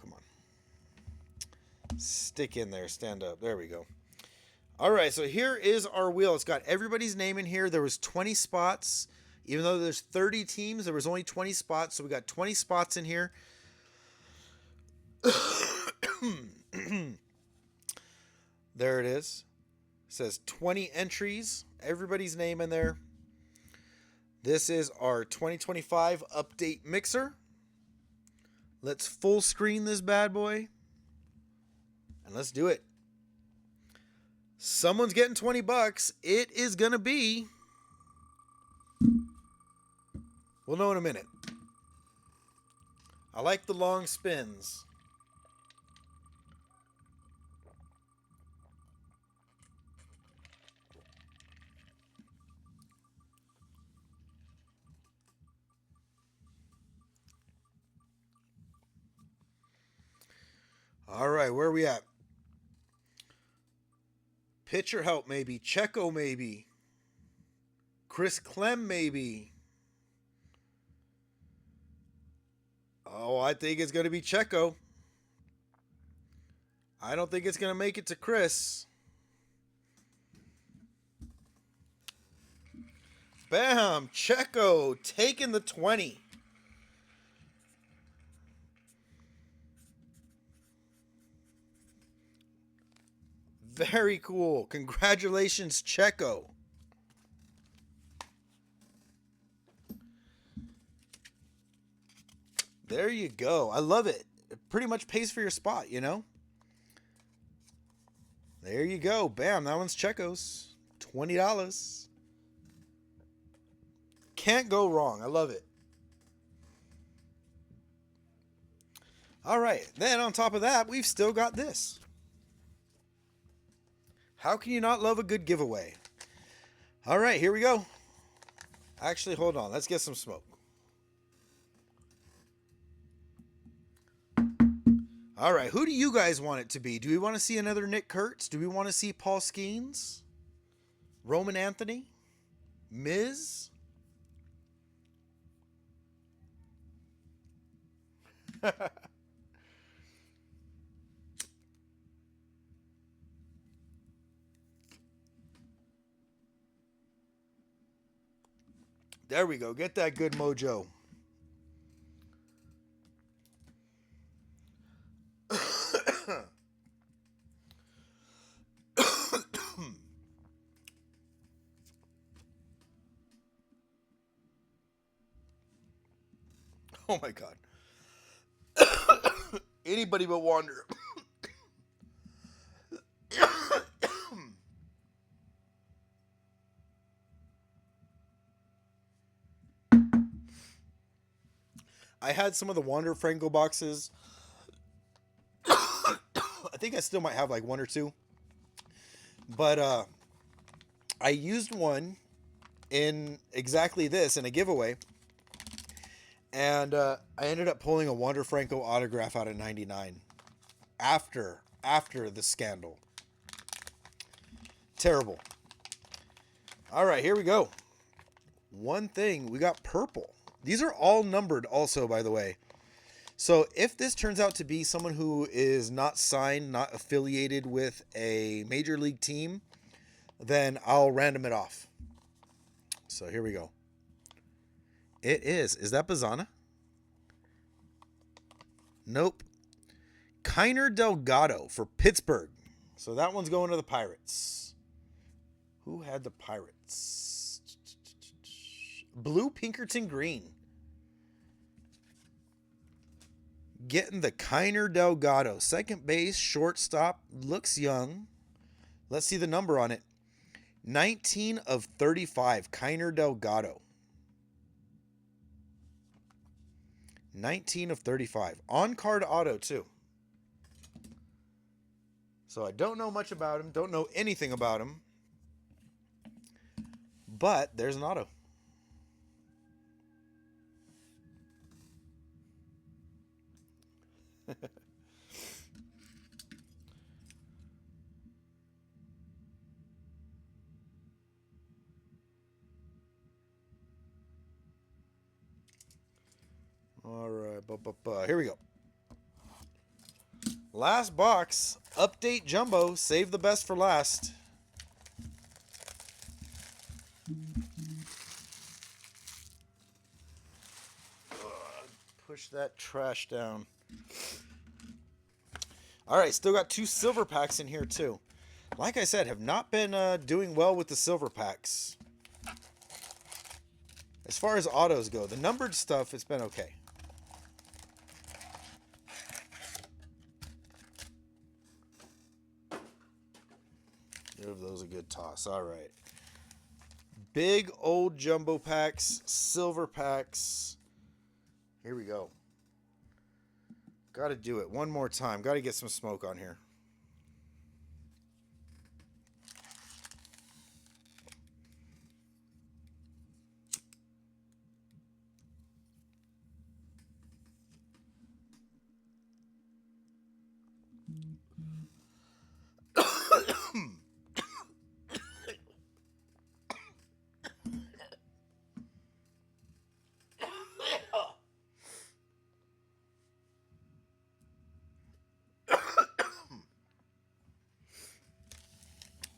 Come on. Stick in there. Stand up. There we go. All right, so here is our wheel. It's got everybody's name in here. There was 20 spots. Even though there's 30 teams, there was only 20 spots. So we got 20 spots in here. There it is. It says 20 entries. Everybody's name in there. This is our 2025 update mixer. Let's full screen this bad boy. And let's do it. Someone's getting 20 bucks. It is going to be... We'll know in a minute. I like the long spins. All right, where are we at? Pitcher help maybe. Checo maybe. Chris Clem maybe. Oh, I think it's going to be Checo. I don't think it's going to make it to Chris. Bam! Checo taking the 20. Very cool. Congratulations, Checo. There you go. I love it. It pretty much pays for your spot, you know? There you go. Bam. That one's Checo's. $20. Can't go wrong. I love it. All right. Then on top of that, we've still got this. How can you not love a good giveaway? All right, here we go. Actually, hold on. Let's get some smoke. All right, who do you guys want it to be? Do we want to see another Nick Kurtz? Do we want to see Paul Skeens? Roman Anthony? Miz? There we go. Get that good mojo. Oh my God. Anybody but Wander. I had some of the Wander Franco boxes. I think I still might have like one or two. But I used one in exactly this in a giveaway. And I ended up pulling a Wander Franco autograph out of 99 after the scandal. Terrible. All right, here we go. One thing, we got purple. These are all numbered also, by the way. So if this turns out to be someone who is not signed, not affiliated with a major league team, then I'll random it off. So here we go. It is. Is that Bazana? Nope. Kiner Delgado for Pittsburgh. So that one's going to the Pirates. Who had the Pirates? Blue Pinkerton Green. Getting the Kiner Delgado. Second base, shortstop. Looks young. Let's see the number on it. 19 of 35. Kiner Delgado. 19 of 35. On-card auto, too. So I don't know much about him. Don't know anything about him. But there's an auto. All right. Here we go. Last box. Update Jumbo. Save the best for last. Push that trash down. Alright, still got 2 silver packs in here too. Like I said, have not been doing well with the silver packs. As far as autos go, the numbered stuff, it's been okay. Give those a good toss. Alright. Big old jumbo packs, silver packs. Here we go. Got to do it one more time. Got to get some smoke on here.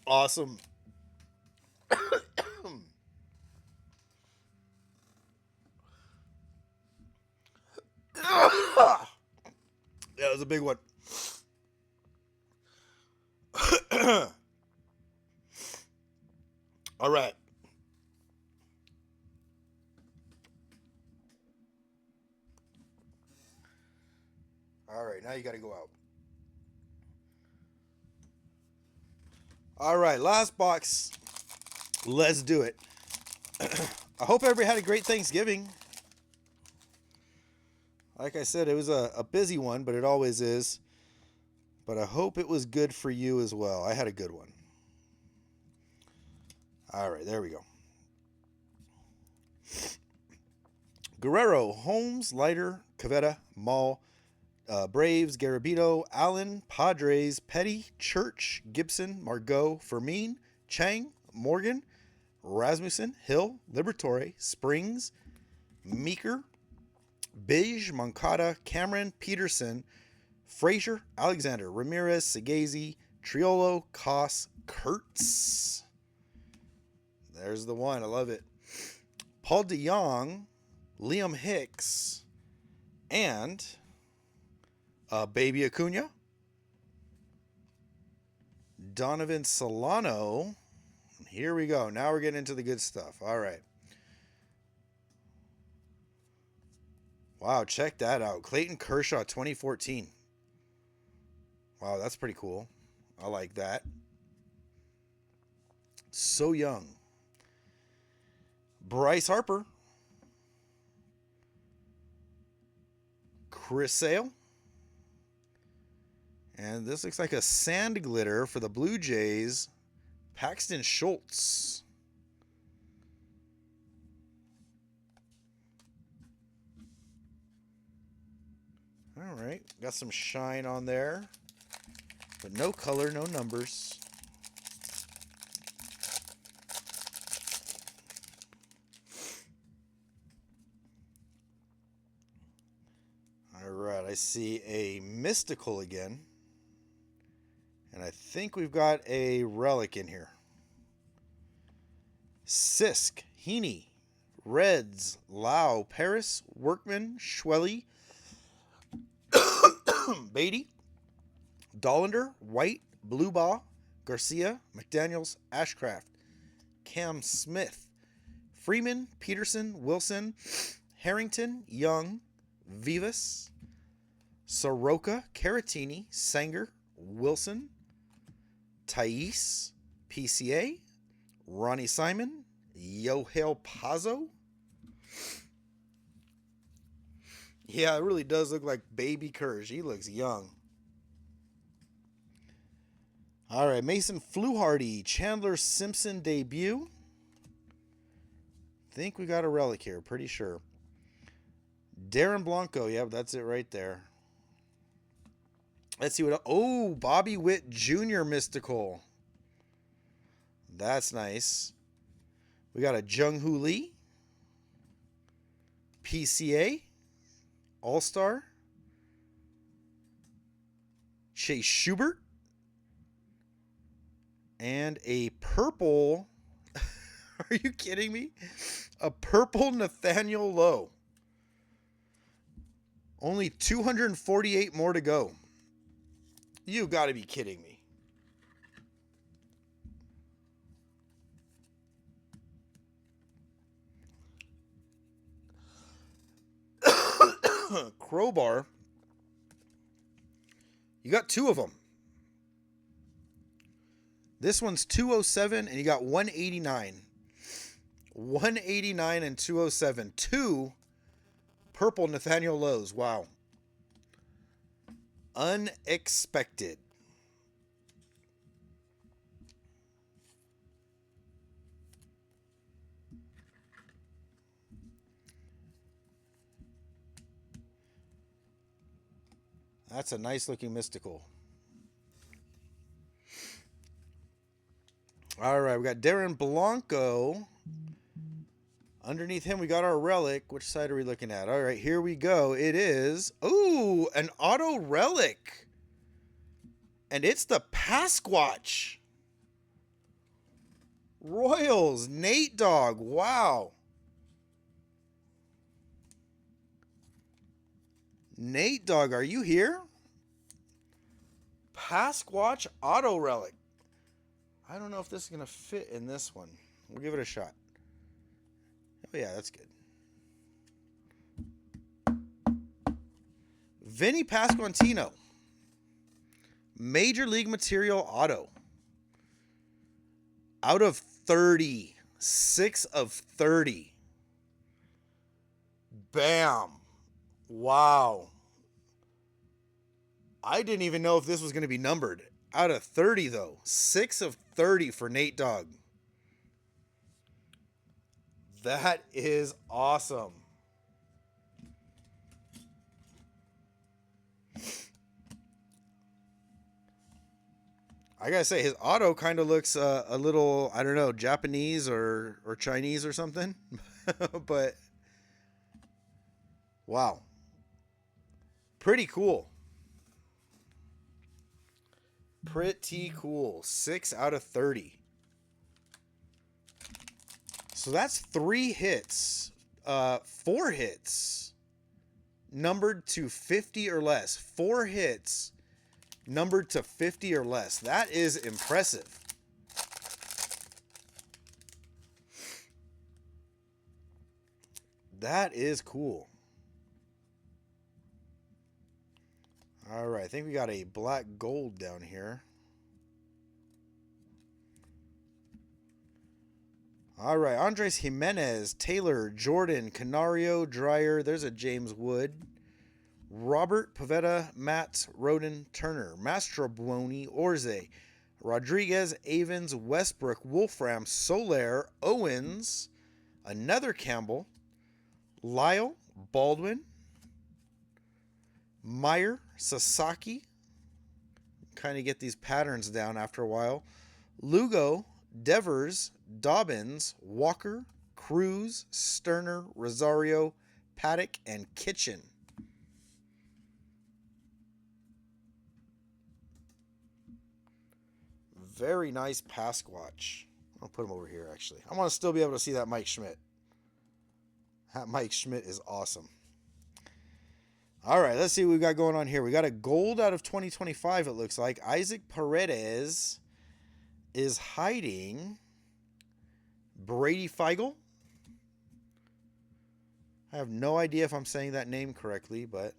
Awesome. That was a big one. All right. All right, now you got to go out. All right, last box. Let's do it. I hope everybody had a great Thanksgiving. Like I said, it was a busy one, but it always is. But I hope it was good for you as well. I had a good one. All right, there we go. Guerrero, Holmes, Leiter, Cavetta, Mall, Braves, Garabito, Allen, Padres, Petty, Church, Gibson, Margot, Fermin, Chang, Morgan, Rasmussen, Hill, Liberatore, Springs, Meeker, Beige, Moncada, Cameron, Peterson, Frazier, Alexander, Ramirez, Segazy, Triolo, Koss, Kurtz. There's the one. I love it. Paul DeYoung, Liam Hicks, and Baby Acuna, Donovan Solano. Here we go. Now we're getting into the good stuff. All right. Wow, check that out. Clayton Kershaw, 2014. Wow, that's pretty cool. I like that. So young. Bryce Harper. Chris Sale. And this looks like a sand glitter for the Blue Jays. Paxton Schultz. All right, got some shine on there, but no color, no numbers. All right, I see a mystical again. And I think we've got a relic in here. Sisk, Heaney, Reds, Lau, Paris, Workman, Schwelly, Beatty, Dollander, White, Bluebaugh, Garcia, McDaniels, Ashcraft, Cam Smith, Freeman, Peterson, Wilson, Harrington, Young, Vivas, Soroka, Caratini, Sanger, Wilson, Thais, PCA, Ronnie Simon, Yohel Pazzo. Yeah, it really does look like baby Kersh. He looks young. All right, Mason Fluharty, Chandler Simpson debut. Think we got a relic here, pretty sure. Darren Blanco, yep, that's it right there. Let's see what. Oh, Bobby Witt Jr. mystical. That's nice. We got a Jung-Hoo Lee. PCA. All-Star. Chase Schubert. And a purple. Are you kidding me? A purple Nathaniel Lowe. Only 248 more to go. You got to be kidding me. Crowbar. You got 2 of them. This one's 207 and you got 189. 189 and 207. 2 purple Nathaniel Lowe's. Wow. Unexpected. That's a nice looking mystical. All right, we got Darren Blanco. Underneath him, we got our Relic. Which side are we looking at? All right, here we go. It is, ooh, an auto Relic. And it's the Pasquatch. Royals, Nate Dogg. Wow. Nate Dogg, are you here? Pasquatch auto Relic. I don't know if this is going to fit in this one. We'll give it a shot. Oh, yeah, that's good. Vinny Pasquantino. Major League Material auto. Out of 30. 6 of 30. Bam. Wow. I didn't even know if this was going to be numbered. Out of 30, though. 6 of 30 for Nate Dogg. That is awesome. I gotta say, his auto kind of looks a little, I don't know, Japanese or Chinese or something. But, wow. Pretty cool. Pretty cool. 6 out of 30. So that's 3 hits. 4 hits. Numbered to 50 or less. 4 hits. Numbered to 50 or less. That is impressive. That is cool. All right, I think we got a black gold down here. All right, Andres Jimenez, Taylor, Jordan, Canario, Dreyer. There's a James Wood. Robert, Pavetta, Matt, Roden, Turner, Mastrobuoni, Orze, Rodriguez, Avens, Westbrook, Wolfram, Soler, Owens, another Campbell, Lyle, Baldwin, Meyer, Sasaki. Kind of get these patterns down after a while. Lugo, Devers, Dobbins, Walker, Cruz, Sterner, Rosario, Paddock, and Kitchen. Very nice Pasquatch. I'll put him over here, actually. I want to still be able to see that Mike Schmidt. That Mike Schmidt is awesome. All right, let's see what we got going on here. We got a gold out of 2025, it looks like. Isaac Paredes is hiding Brady Feigl. I have no idea if I'm saying that name correctly, but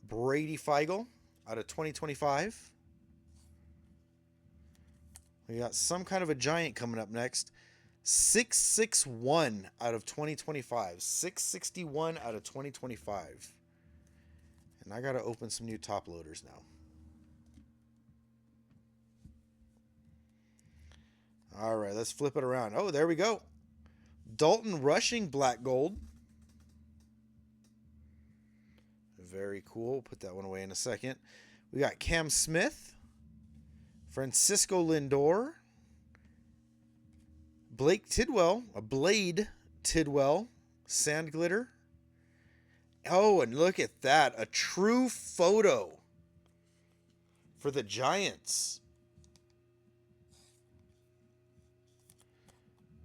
Brady Feigl out of 2025. We got some kind of a giant coming up next. 661 out of 2025. 661 out of 2025. And I got to open some new top loaders now. All right, let's flip it around. Oh, there we go. Dalton Rushing black gold. Very cool. Put that one away in a second. We got Cam Smith. Francisco Lindor. Blake Tidwell. A Blade Tidwell. Sand glitter. Oh, and look at that. A true photo. for the Giants.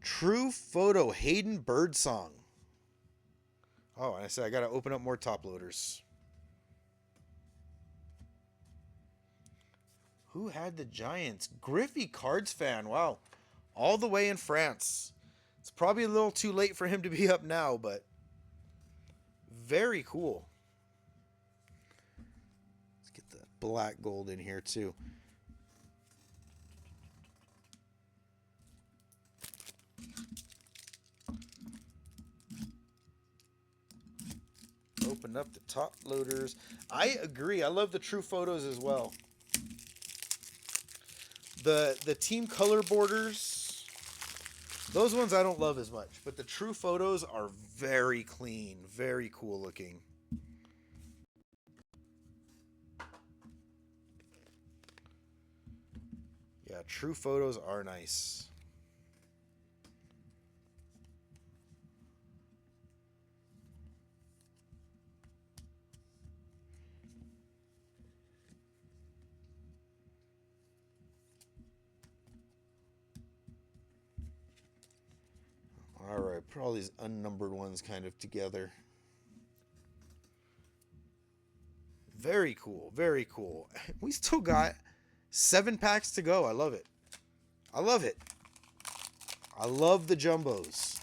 True Photo Hayden Birdsong. Oh, and I said I got to open up more top loaders. Who had the Giants? Griffey Cards fan. Wow. All the way in France. It's probably a little too late for him to be up now, but very cool. Let's get the black gold in here too. Open up the top loaders. I agree. I love the True Photos as well. The team color borders, those ones I don't love as much, but the True Photos are very clean, very cool looking. Yeah, True Photos are nice. All right, put all these unnumbered ones kind of together. Very cool, very cool. We still got 7 packs to go. I love it. I love it. I love the jumbos.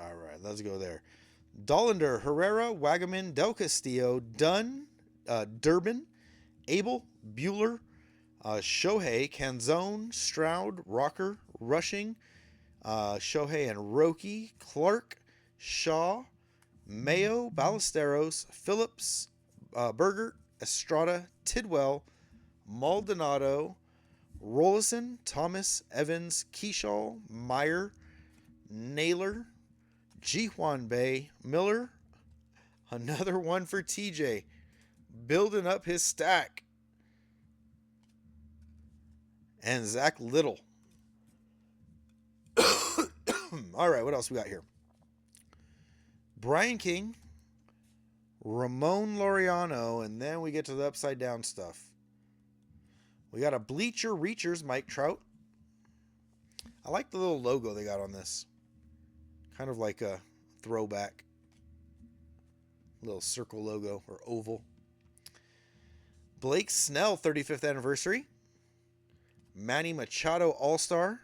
All right, let's go there. Dollander, Herrera, Wagaman, Del Castillo, Dunn, Durbin, Abel, Bueller, Shohei, Canzone, Stroud, Rocker, Rushing, Shohei and Roki, Clark, Shaw, Mayo, Ballesteros, Phillips, Bergert, Estrada, Tidwell, Maldonado, Rollison, Thomas, Evans, Keyshaw, Meyer, Naylor, Jihuan Bay, Miller, another one for TJ, building up his stack, and Zach Little. All right, what else we got here? Brian King, Ramon Laureano, and then we get to the upside down stuff. We got a Bleacher Reachers Mike Trout. I like the little logo they got on this. Kind of like a throwback. Little circle logo or oval. Blake Snell 35th anniversary. Manny Machado All-Star.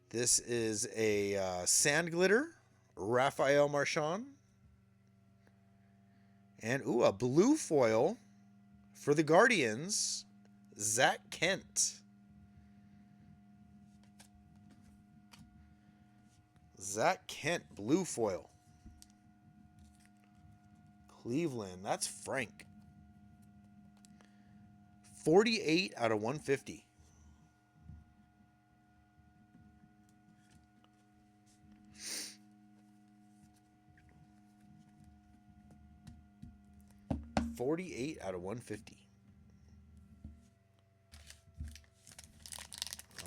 This is a Sand Glitter. Rafael Marchand. And, ooh, a blue foil for the Guardians. Zach Kent. Zach Kent, blue foil. Cleveland, that's Frank. 48 out of 150. $48 out of 150.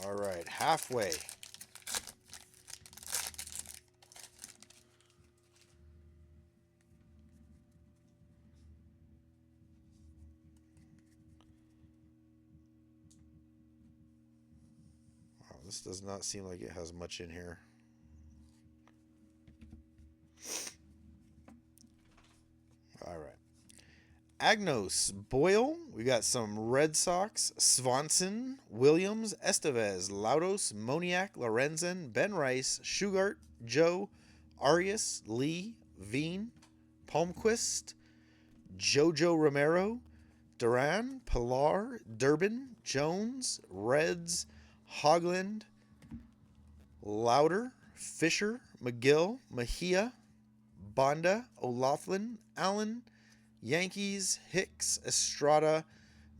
All right, halfway. Wow, this does not seem like it has much in here. All right. Agnos, Boyle, we got some Red Sox, Swanson, Williams, Estevez, Laudos, Moniak, Lorenzen, Ben Rice, Shugart, Joe, Arias, Lee, Veen, Palmquist, Jojo Romero, Duran, Pilar, Durbin, Jones, Reds, Hogland, Lauder, Fisher, McGill, Mejia, Bonda, O'Laughlin, Allen, Yankees, Hicks, Estrada,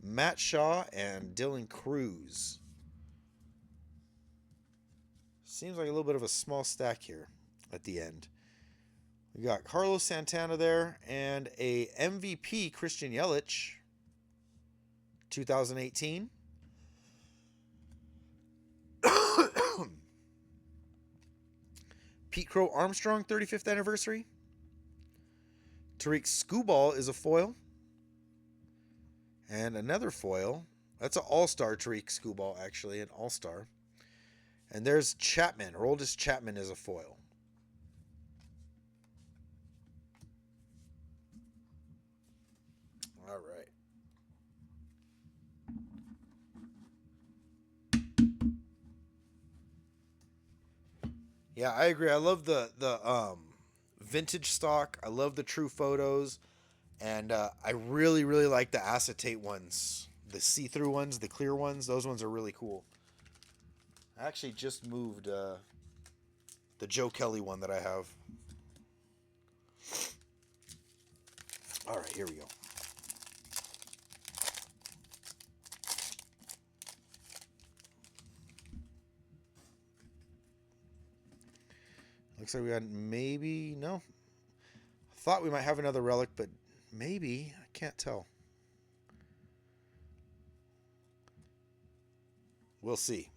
Matt Shaw, and Dylan Cruz. Seems like a little bit of a small stack here at the end. We got Carlos Santana there and a MVP Christian Yelich, 2018. Pete Crow Armstrong 35th anniversary. Tariq Skubal is a foil. And another foil. That's an all-star Tariq Skubal, actually, an all-star. And there's Chapman. Aroldis Chapman is a foil. All right. Yeah, I agree. I love the vintage stock. I love the true photos, and I really like the acetate ones, the see-through ones, the clear ones. Those ones are really cool. I actually just moved the Joe Kelly one that I have. All right, here we go. Looks like we got maybe, no. I thought we might have another relic, but maybe. I can't tell. We'll see.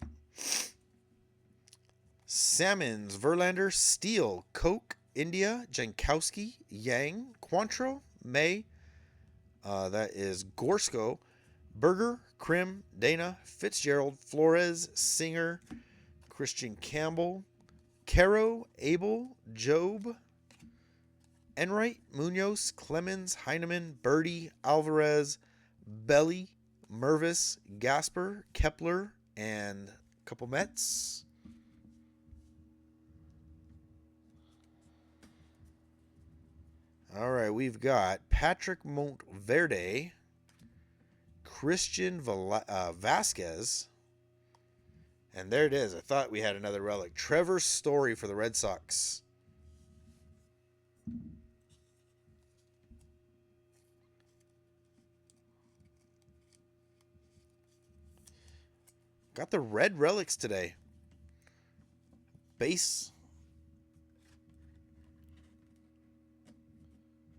Salmons, Verlander, Steele, Koch, India, Jankowski, Yang, Quantro, May. That is Gorsko, Berger, Krim, Dana, Fitzgerald, Flores, Singer, Christian Campbell, Caro, Abel, Job, Enright, Munoz, Clemens, Heineman, Birdie, Alvarez, Belly, Mervis, Gasper, Kepler, and a couple Mets. All right, we've got Patrick Montverde, Christian Vasquez, and there it is. I thought we had another relic. Trevor Story for the Red Sox. Got the red relics today. Base.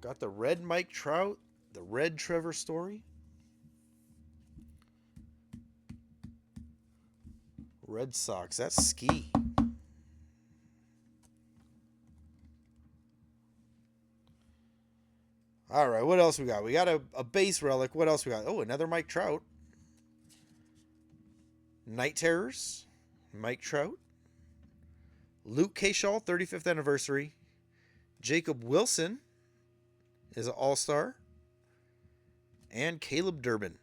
Got the red Mike Trout, the red Trevor Story. Red Sox, that's Ski. All right, what else we got? We got a base relic. What else we got? Oh, another Mike Trout. Night Terrors, Mike Trout. Luke Kershaw, 35th anniversary. Jacob Wilson is an all-star. And Caleb Durbin.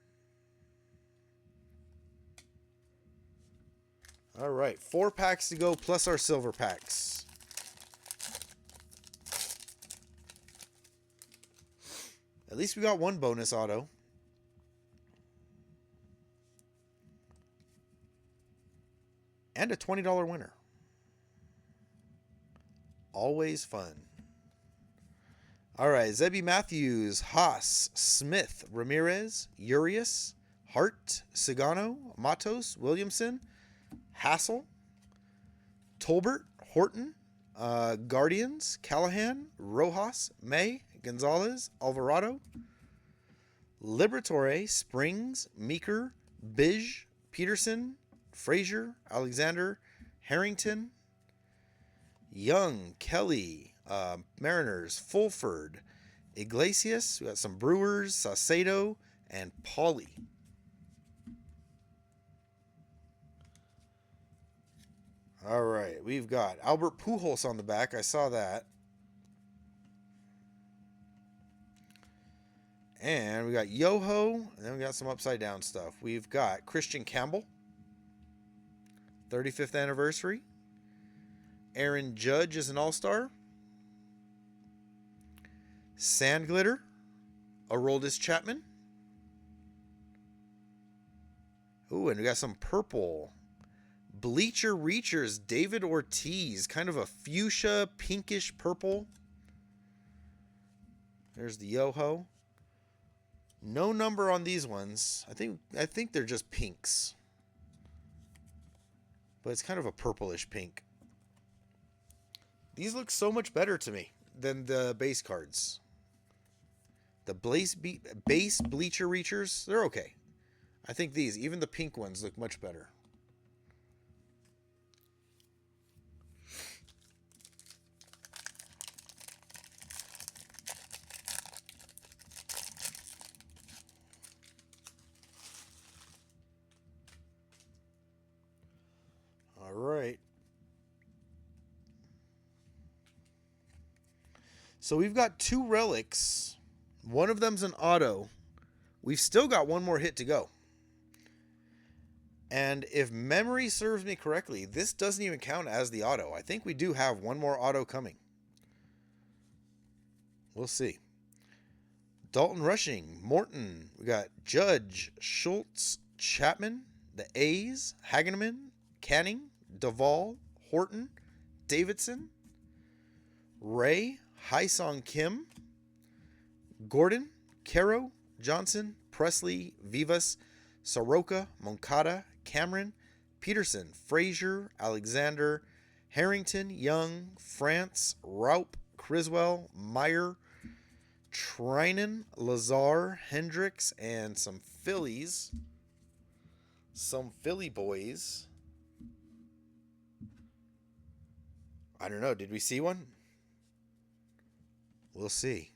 All right, 4 packs to go plus our silver packs. At least we got one bonus auto. And a $20 winner. Always fun. All right, Zebby Matthews, Haas, Smith, Ramirez, Urias, Hart, Sagano, Matos, Williamson, Hassel, Tolbert, Horton, Guardians, Callahan, Rojas, May, Gonzalez, Alvarado, Liberatore, Springs, Meeker, Bij, Peterson, Frazier, Alexander, Harrington, Young, Kelly, Mariners, Fulford, Iglesias. We got some Brewers, Saucedo, and Pauly. All right, we've got Albert Pujols on the back. I saw that. And we got Yoho, and then we got some upside down stuff. We've got Christian Campbell, 35th anniversary. Aaron Judge is an all-star. Sand Glitter, Aroldis Chapman. Ooh, and we got some purple. Bleacher Reachers, David Ortiz, kind of a fuchsia, pinkish purple. There's the Yoho. No number on these ones. I think they're just pinks. But it's kind of a purplish pink. These look so much better to me than the base cards. The base Bleacher Reachers, they're okay. I think these, even the pink ones, look much better. All right. So we've got 2 relics. One of them's an auto. We've still got one more hit to go. And if memory serves me correctly, this doesn't even count as the auto. I think we do have one more auto coming. We'll see. Dalton Rushing, Morton. We got Judge, Schultz, Chapman, the A's, Hageneman, Canning, Duvall, Horton, Davidson, Ray, Haisong Kim, Gordon, Caro, Johnson, Presley, Vivas, Soroka, Moncada, Cameron, Peterson, Frazier, Alexander, Harrington, Young, France, Raup, Criswell, Meyer, Trinan, Lazar, Hendricks, and some Phillies. Some Philly boys. I don't know. Did we see one? We'll see.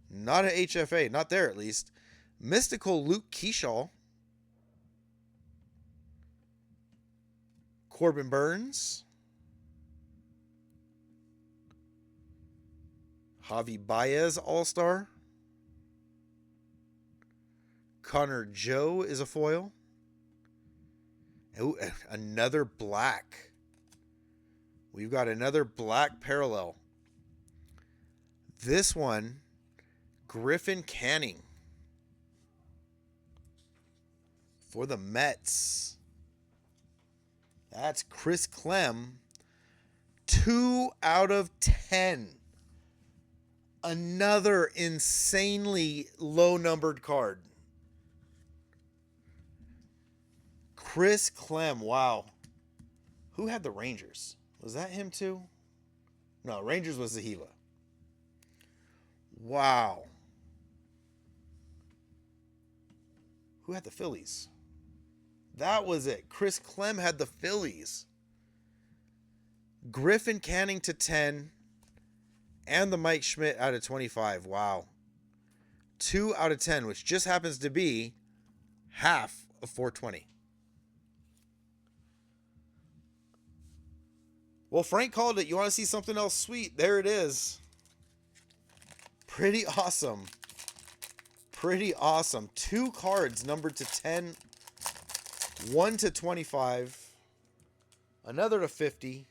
Not an HFA. Not there, at least. Mystical Luke Keyshaw. Corbin Burns. Javi Baez, All-Star. Connor Joe is a foil. Ooh, another black. We've got another black parallel. This one, Griffin Canning for the Mets. That's Chris Clem. 2 out of 10. Another insanely low-numbered card. Chris Clem, wow. Who had the Rangers? Was that him too? No, Rangers was Zahiva. Wow. Who had the Phillies? That was it. Chris Clem had the Phillies. Griffin Canning to 10. And the Mike Schmidt out of 25. Wow. 2 out of 10, which just happens to be half of 420. Well, Frank called it. You want to see something else sweet? There it is. Pretty awesome. Pretty awesome. 2 cards numbered to 10. 1 to 25. Another to 50.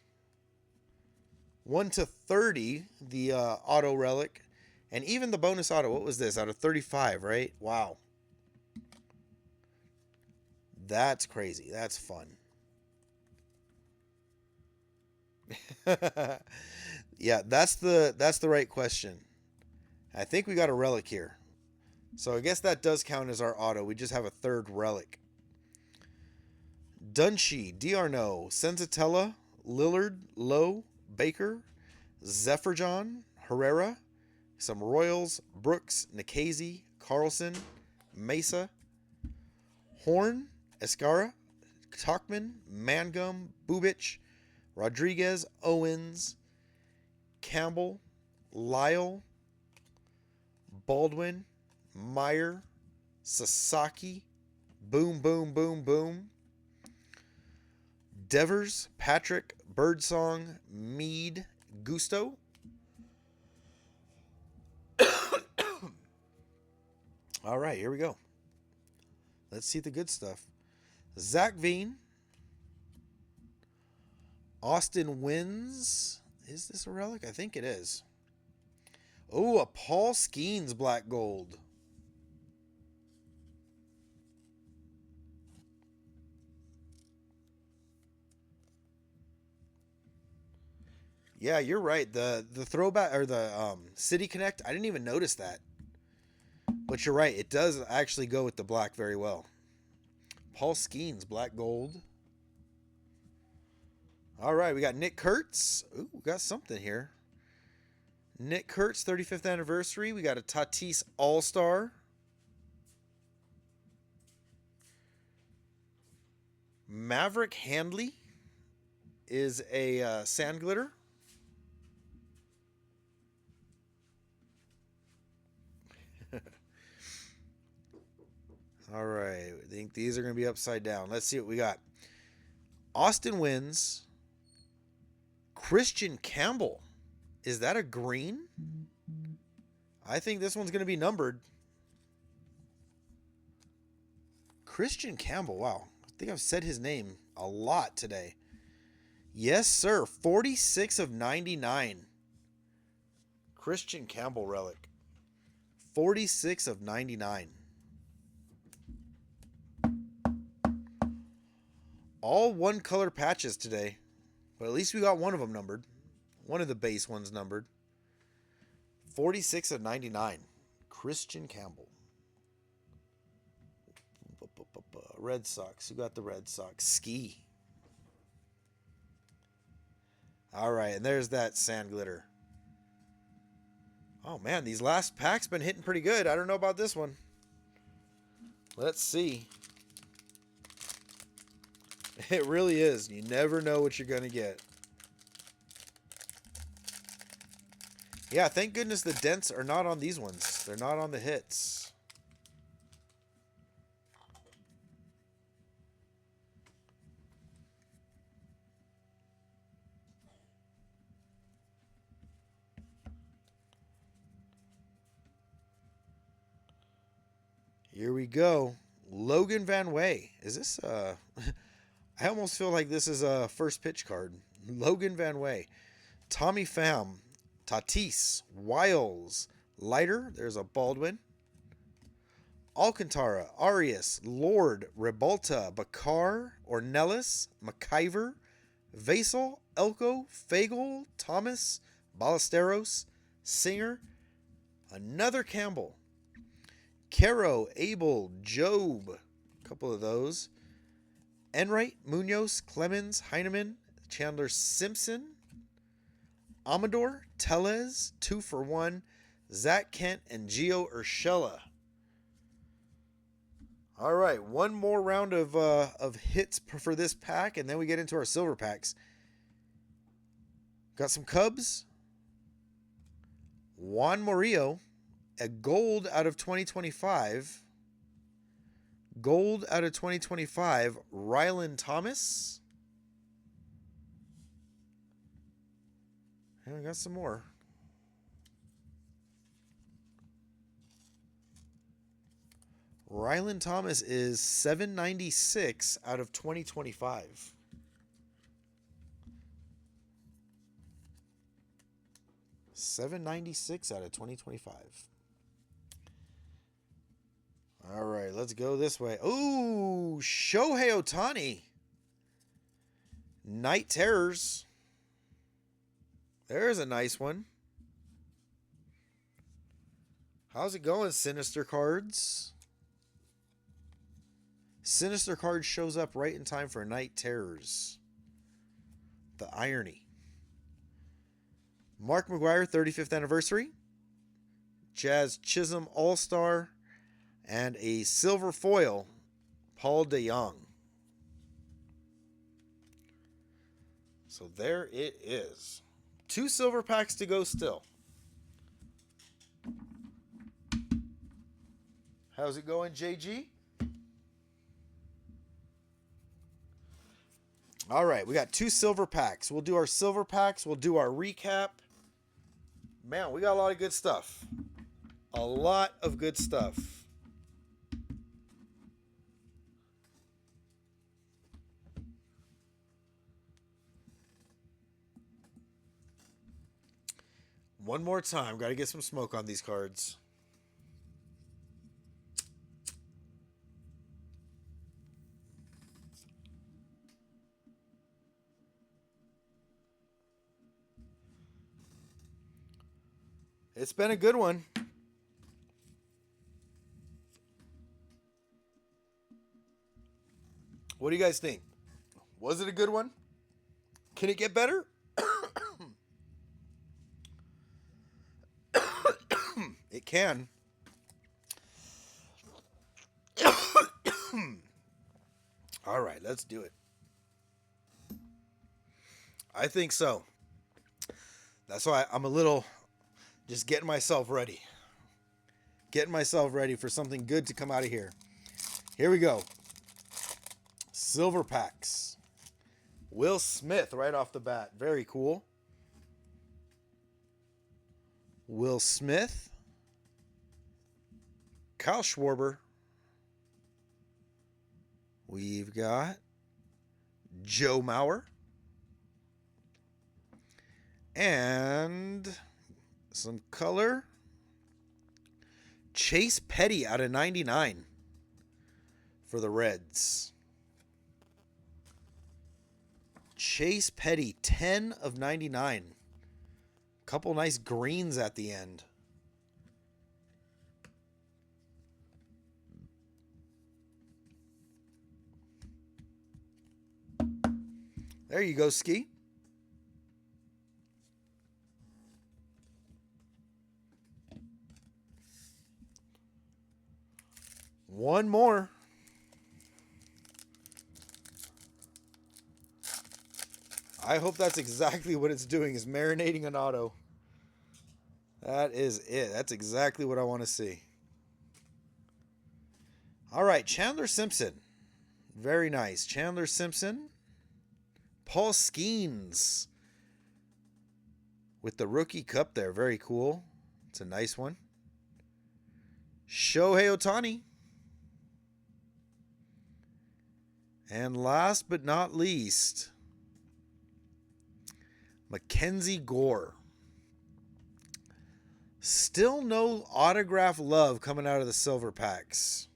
1 to 30, the auto relic. And even the bonus auto. What was this? Out of 35, right? Wow. That's crazy. That's fun. Yeah, that's the right question. I think we got a relic here. So I guess that does count as our auto. We just have a 3rd relic. Dunshee, D'Arnaud, Senzatella, Lillard, Lowe, Baker, Zephyrjohn, Herrera, some Royals, Brooks, Nikhazy, Carlson, Mesa, Horn, Escara, Talkman, Mangum, Bubich, Rodriguez, Owens, Campbell, Lyle, Baldwin, Meyer, Sasaki, Boom, Boom, Boom, Boom, Devers, Patrick, Birdsong, Mead, Gusto. All right, here we go. Let's see the good stuff. Zach Veen. Austin Wins. Is this a relic? I think it is. Oh, a Paul Skeens black gold. Yeah, you're right. The throwback or the City Connect, I didn't even notice that. But you're right. It does actually go with the black very well. Paul Skeens, black gold. All right, we got Nick Kurtz. Ooh, we got something here. Nick Kurtz, 35th anniversary. We got a Tatis All-Star. Maverick Handley is a sand glitter. All right, I think these are going to be upside down. Let's see what we got. Austin wins. Christian Campbell. Is that a green? I think this one's going to be numbered. Christian Campbell. Wow. I think I've said his name a lot today. Yes, sir. 46 of 99. Christian Campbell relic. 46 of 99. All one color patches today. But at least we got one of them numbered. One of the base ones numbered. 46 of 99. Christian Campbell. Red Sox. Who got the Red Sox? Ski. All right, and there's that sand glitter. Oh, man, these last packs been hitting pretty good. I don't know about this one. Let's see. It really is. You never know what you're going to get. Yeah, thank goodness the dents are not on these ones. They're not on the hits. Here we go. Logan Van Way. Is this I almost feel like this is a first pitch card. Logan Van Way. Tommy Pham. Tatis. Wiles. Leiter. There's a Baldwin. Alcantara. Arias. Lord. Rebalta. Bakar. Ornelas. McIver. Vasel. Elko. Fagel. Thomas. Ballesteros. Singer. Another Campbell. Caro, Abel, Job, a couple of those. Enright, Munoz, Clemens, Heineman, Chandler Simpson, Amador, Tellez, 2 for 1, Zach Kent, and Gio Urshela. All right, one more round of hits for this pack, and then we get into our silver packs. Got some Cubs. Juan Murillo. A gold out of 2025. Gold out of 2025. Rylan Thomas. And we got some more. Rylan Thomas is 796 out of 2025. $796 out of 2025. All right, let's go this way. Ooh, Shohei Ohtani. Night Terrors. There's a nice one. How's it going, Sinister Cards? Sinister Card shows up right in time for Night Terrors. The irony. Mark McGwire, 35th anniversary. Jazz Chisholm All-Star. And a silver foil, Paul DeJong. So there it is. 2 silver packs to go still. How's it going, JG? All right, we got 2 silver packs. We'll do our silver packs. We'll do our recap. Man, we got a lot of good stuff. A lot of good stuff. One more time. Got to get some smoke on these cards. It's been a good one. What do you guys think? Was it a good one? Can it get better? It can. All right, let's do it. I think so. That's why I'm a little just getting myself ready. Getting myself ready for something good to come out of here. Here we go. Silver packs. Will Smith right off the bat. Very cool. Will Smith. Kyle Schwarber. We've got Joe Mauer. And some color. Chase Petty out of 99 for the Reds. Chase Petty, 10 of 99. Couple nice greens at the end. There you go, Ski. One more. I hope that's exactly what it's doing, is marinating an auto. That is it. That's exactly what I want to see. All right, Chandler Simpson. Very nice. Chandler Simpson. Paul Skeens with the rookie cup there. Very cool. It's a nice one. Shohei Ohtani. And last but not least, Mackenzie Gore. Still no autograph love coming out of the silver packs.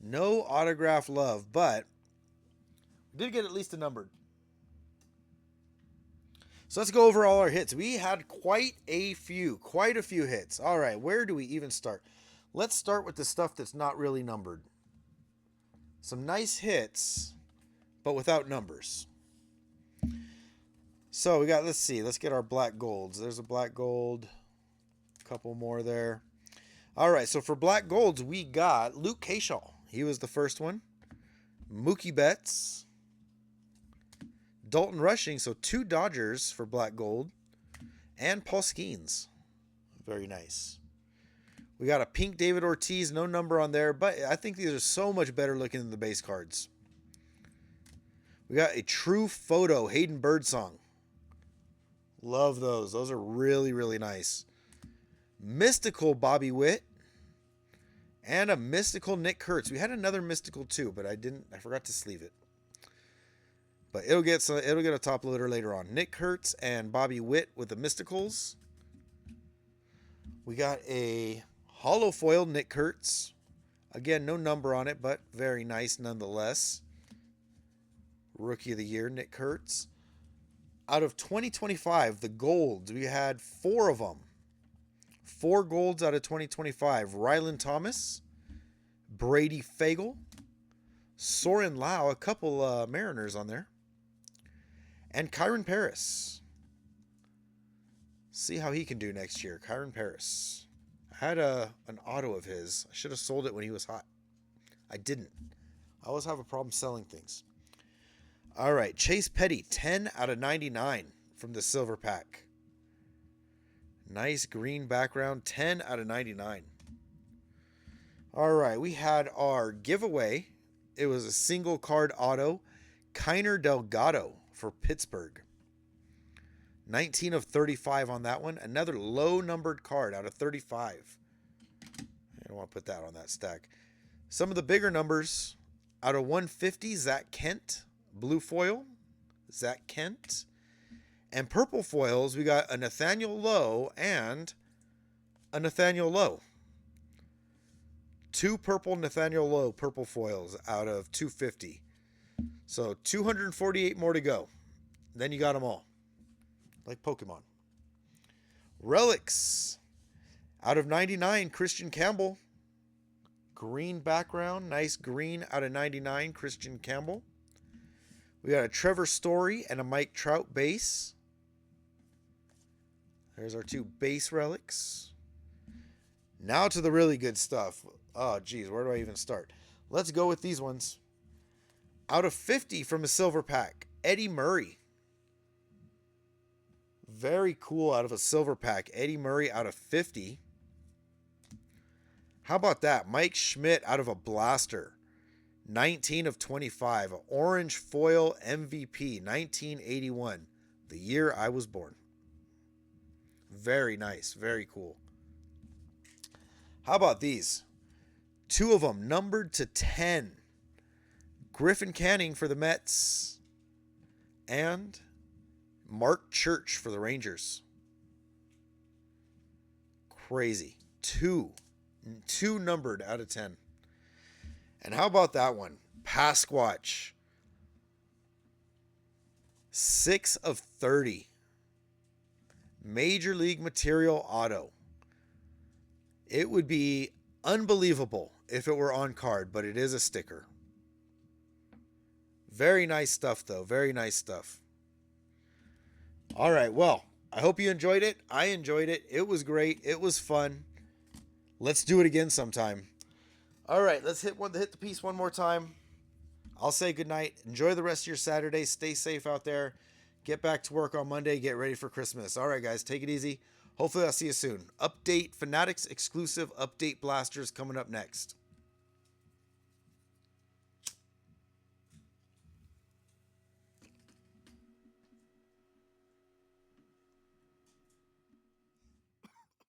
No autograph love, but we did get at least a numbered. So let's go over all our hits. We had quite a few hits. All right, where do we even start? Let's start with the stuff that's not really numbered. Some nice hits, but without numbers. So we got, let's see, let's get our black golds. There's a black gold, a couple more there. All right, so for black golds, we got Luke Kershaw. He was the first one. Mookie Betts. Dalton Rushing, so 2 Dodgers for black gold. And Paul Skeens. Very nice. We got a pink David Ortiz, no number on there, but I think these are so much better looking than the base cards. We got a true photo Hayden Birdsong. Love those. Those are really, really nice. Mystical Bobby Witt. And a mystical Nick Kurtz. We had another mystical too, but I forgot to sleeve it. But it'll get a top loader later on. Nick Kurtz and Bobby Witt with the mysticals. We got a hollow foil Nick Kurtz. Again, no number on it, but very nice nonetheless. Rookie of the Year, Nick Kurtz. Out of 2025, the golds, we had 4 of them. 4 golds out of 2025. Ryland Thomas, Brady Fagel, Soren Lau, a couple Mariners on there, and Kyron Paris. See how he can do next year. Kyron Paris. I had an auto of his. I should have sold it when he was hot. I didn't. I always have a problem selling things. All right, Chase Petty, 10 out of 99 from the silver pack. Nice green background, 10 out of 99. All right, we had our giveaway. It was a single card auto, Kiner Delgado for Pittsburgh. 19 of 35 on that one. Another low numbered card out of 35. I don't want to put that on that stack. Some of the bigger numbers out of 150, Zach Kent, blue foil, Zach Kent. And purple foils, we got a Nathaniel Lowe and a Nathaniel Lowe. 2 purple Nathaniel Lowe purple foils out of 250. So 248 more to go. Then you got them all. Like Pokemon. Relics. Out of 99, Christian Campbell. Green background. Nice green out of 99, Christian Campbell. We got a Trevor Story and a Mike Trout base. There's our 2 base relics. Now to the really good stuff. Oh, geez, where do I even start? Let's go with these ones. Out of 50 from a silver pack, Eddie Murray. Very cool out of a silver pack. Eddie Murray out of 50. How about that? Mike Schmidt out of a blaster. 19 of 25. Orange foil MVP, 1981. The year I was born. Very nice. Very cool. How about these? 2 of them numbered to 10. Griffin Canning for the Mets. And Mark Church for the Rangers. Crazy. 2 numbered out of 10. And how about that one? Pasquatch. 6 of 30. Major League Material auto. It would be unbelievable if it were on card, but it is a sticker. Very nice stuff, though. Very nice stuff. All right, well, I hope you enjoyed it. I enjoyed it. It was great. It was fun. Let's do it again sometime. All right, let's hit the piece one more time. I'll say goodnight. Enjoy the rest of your Saturday. Stay safe out there. Get back to work on Monday. Get ready for Christmas. All right, guys, take it easy. Hopefully I'll see you soon. Update Fanatics exclusive update blasters coming up next.